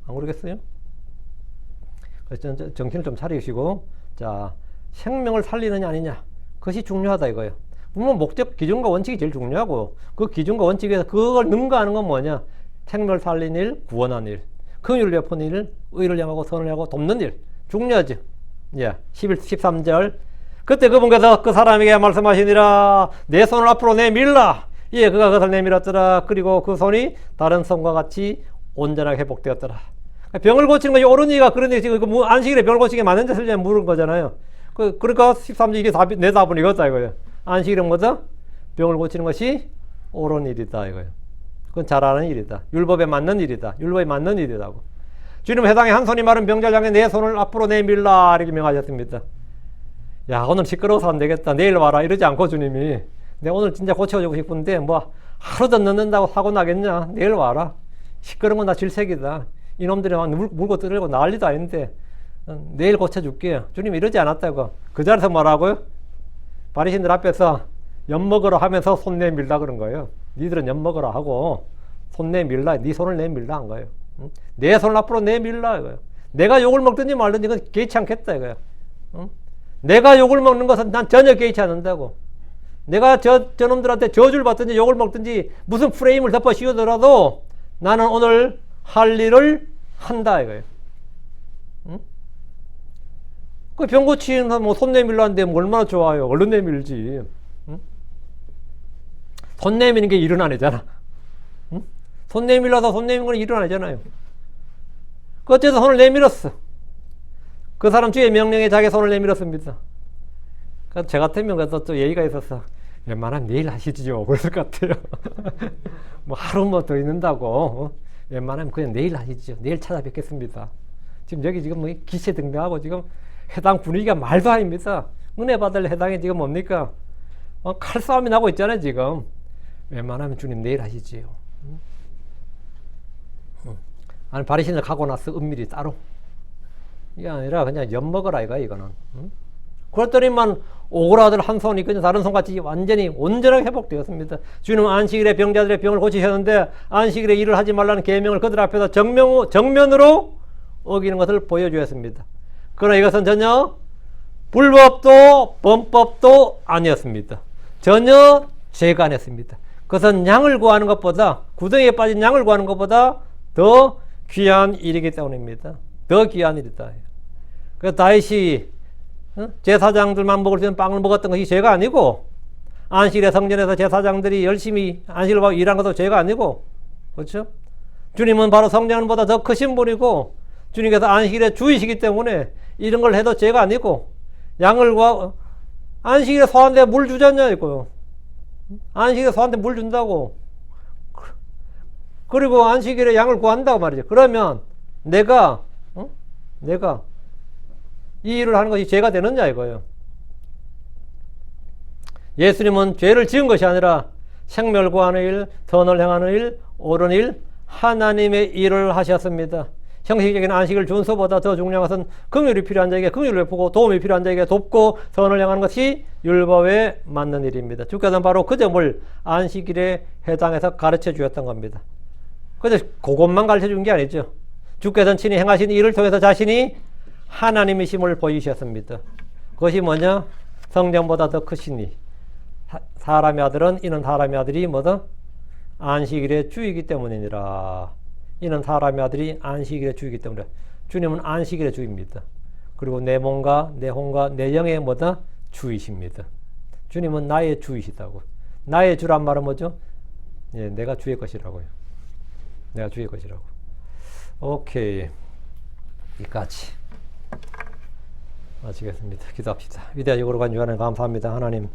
[SPEAKER 1] 안 그러겠어요? 그래서 정신을 좀 차리시고, 자, 생명을 살리느냐 아니냐, 그것이 중요하다 이거예요. 물론 목적, 기준과 원칙이 제일 중요하고, 그 기준과 원칙에서 그걸 능가하는 건 뭐냐? 생명을 살리는 일, 구원하는 일. 긍휼을 베푸는 일, 의를 향하고 선을 향하고 돕는 일, 중요하죠. 예, 11, 13절. 그때 그분께서 그 사람에게 말씀하시니라. 내 손을 앞으로 내밀라. 예, 그가 그것을 내밀었더라. 그리고 그 손이 다른 손과 같이 온전하게 회복되었더라. 병을 고치는 것이 옳은 이가 그런데 지금 안식일에 병을 고치게 맞는 데 설령 물은 거잖아요. 그러니까 13절 이게 내 답은 이거다 이거예요. 안식일은 뭐다? 병을 고치는 것이 옳은 일이다 이거예요. 그건 잘하는 일이다. 율법에 맞는 일이다. 율법에 맞는 일이라고. 주님 회당에 한 손이 마른 병자를 향해 내 손을 앞으로 내밀라 이렇게 명하셨습니다. 야, 오늘 시끄러워서 안 되겠다. 내일 와라 이러지 않고 주님이 내가 오늘 진짜 고쳐주고 싶은데 뭐 하루 더 늦는다고 사고 나겠냐. 내일 와라. 시끄러운 건 다 질색이다. 이놈들이 막 물고 뜯으려고 난리도 아닌데 내일 고쳐줄게. 주님이 이러지 않았다고. 그 자리에서 뭐라고요? 바리새인들 앞에서 엿먹으라 하면서 손 내밀라 그런 거예요. 니들은 엿먹으라 하고 손 내밀라. 네 손을 내밀라 한 거예요. 응? 내 손을 앞으로 내밀라 이거예요. 내가 욕을 먹든지 말든지 이건 개의치 않겠다 이거예요. 응? 내가 욕을 먹는 것은 난 전혀 개의치 않는다고. 내가 저놈들한테 저주를 받든지 욕을 먹든지 무슨 프레임을 덮어 씌우더라도 나는 오늘 할 일을 한다 이거예요. 응? 그 병 고치는 사람 뭐 손 내밀라는데 뭐 얼마나 좋아요. 얼른 내밀지. 응? 손 내미는 게 일은 아니잖아. 응? 손 내밀라서 손 내미는 건 일은 아니잖아요. 그 어째서 손을 내밀었어. 그 사람 주의 명령에 자기 손을 내밀었습니다. 그래서 저 같으면 그래서 또 예의가 있어서 웬만하면 내일 하시지요. 그랬을 것 같아요. 뭐 하루 뭐 더 있는다고. 웬만하면 그냥 내일 하시죠. 내일 찾아뵙겠습니다. 지금 여기 지금 뭐 기세등등하고 지금 해당 분위기가 말도 아닙니다. 은혜 받을 해당이 지금 뭡니까? 칼싸움이 나고 있잖아요, 지금. 웬만하면 주님 내일 하시지요. 아니, 바리새인들 가고 나서 은밀히 따로. 이게 아니라 그냥 엿먹어라, 이거는. 그랬더니만 오그라들 한 손이 그냥 다른 손같이 완전히 온전하게 회복되었습니다. 주님은 안식일에 병자들의 병을 고치셨는데 안식일에 일을 하지 말라는 계명을 그들 앞에서 정면으로 어기는 것을 보여주었습니다. 그러나 이것은 전혀 불법도 범법도 아니었습니다. 전혀 죄가 아니었습니다. 그것은 양을 구하는 것보다, 구덩이에 빠진 양을 구하는 것보다 더 귀한 일이기 때문입니다. 더 귀한 일이다. 그래서 다윗이 제사장들만 먹을 수 있는 빵을 먹었던 것이 죄가 아니고, 안식일에 성전에서 제사장들이 열심히 안식을 하고 일한 것도 죄가 아니고, 그렇죠? 주님은 바로 성전보다 더 크신 분이고, 주님께서 안식일에 주이시기 때문에 이런 걸 해도 죄가 아니고, 양을 안식일에 소한테 물 주잖냐 이거요. 안식일에 소한테 물 준다고. 그리고 안식일에 양을 구한다고 말이죠. 그러면 내가 이 일을 하는 것이 죄가 되느냐 이거예요. 예수님은 죄를 지은 것이 아니라 생명을 구하는 일, 선을 행하는 일, 옳은 일, 하나님의 일을 하셨습니다. 형식적인 안식을 준수보다 더 중요한 것은 긍휼이 필요한 자에게 긍휼을 베푸고 도움이 필요한 자에게 돕고 선을 행하는 것이 율법에 맞는 일입니다. 주께서는 바로 그 점을 안식일에 해당해서 가르쳐 주었던 겁니다. 그래서 그것만 가르쳐 준 게 아니죠. 주께서는 친히 행하신 일을 통해서 자신이 하나님이심을 보이셨습니다. 그것이 뭐냐? 성령보다 더 크시니 사람의 아들은 이는 사람의 아들이 뭐다? 안식일의 주이기 때문이니라. 이는 사람의 아들이 안식일의 주이기 때문이라. 주님은 안식일의 주입니다. 그리고 내 몸과 내 혼과 내 영의 뭐다? 주이십니다. 주님은 나의 주이시다고. 나의 주란 말은 뭐죠? 예, 내가 주의 것이라고요. 내가 주의 것이라고. 오케이. 여기까지 마치겠습니다. 기도합시다. 위대하시고 거룩한 주 하나님 감사합니다. 하나님,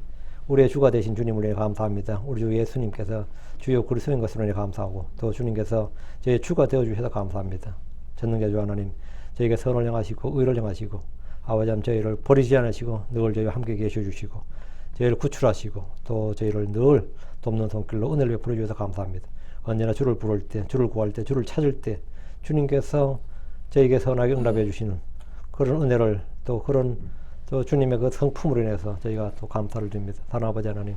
[SPEAKER 1] 우리의 주가 되신 주님을 위해 감사합니다. 우리 주 예수님께서 주요 그리스도인 것으로 인해 감사하고, 또 주님께서 저희 주가 되어주셔서 감사합니다. 전능자주 하나님, 저에게 선을 행하시고 의를 행하시고, 아버지 하나님 저희를 버리지 않으시고 늘 저희와 함께 계셔 주시고, 저희를 구출하시고, 또 저희를 늘 돕는 손길로 은혜를 베풀어 주셔서 감사합니다. 언제나 주를 부를 때, 주를 구할 때, 주를 찾을 때 주님께서 저에게 선하게 응답해 주시는 그런 은혜를, 또 그런 또 주님의 그 성품으로 인해서 저희가 또 감사를 드립니다. 하나님 아버지 하나님,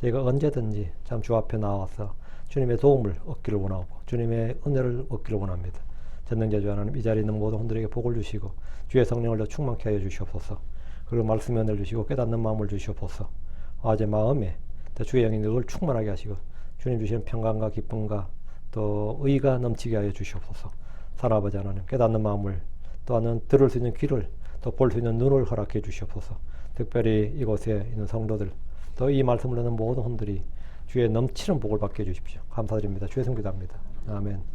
[SPEAKER 1] 저희가 언제든지 참 주 앞에 나와서 주님의 도움을 얻기를 원하고 주님의 은혜를 얻기를 원합니다. 전능자주 하나님, 이 자리에 있는 모든 분들에게 복을 주시고 주의 성령을 더 충만케 하여 주시옵소서. 그리고 말씀의 은혜를 주시고 깨닫는 마음을 주시옵소서. 아재 마음에 주의 영이 늘 충만하게 하시고 주님 주시는 평강과 기쁨과 또 의가 넘치게 하여 주시옵소서. 하나님 하나님 깨닫는 마음을 또한 들을 수 있는 귀를 또 볼 수 있는 눈을 허락해 주시옵소서. 특별히 이곳에 있는 성도들 또 이 말씀을 듣는 모든 혼들이 주의 넘치는 복을 받게 해주십시오. 감사드립니다. 주의 성기도합니다. 아멘.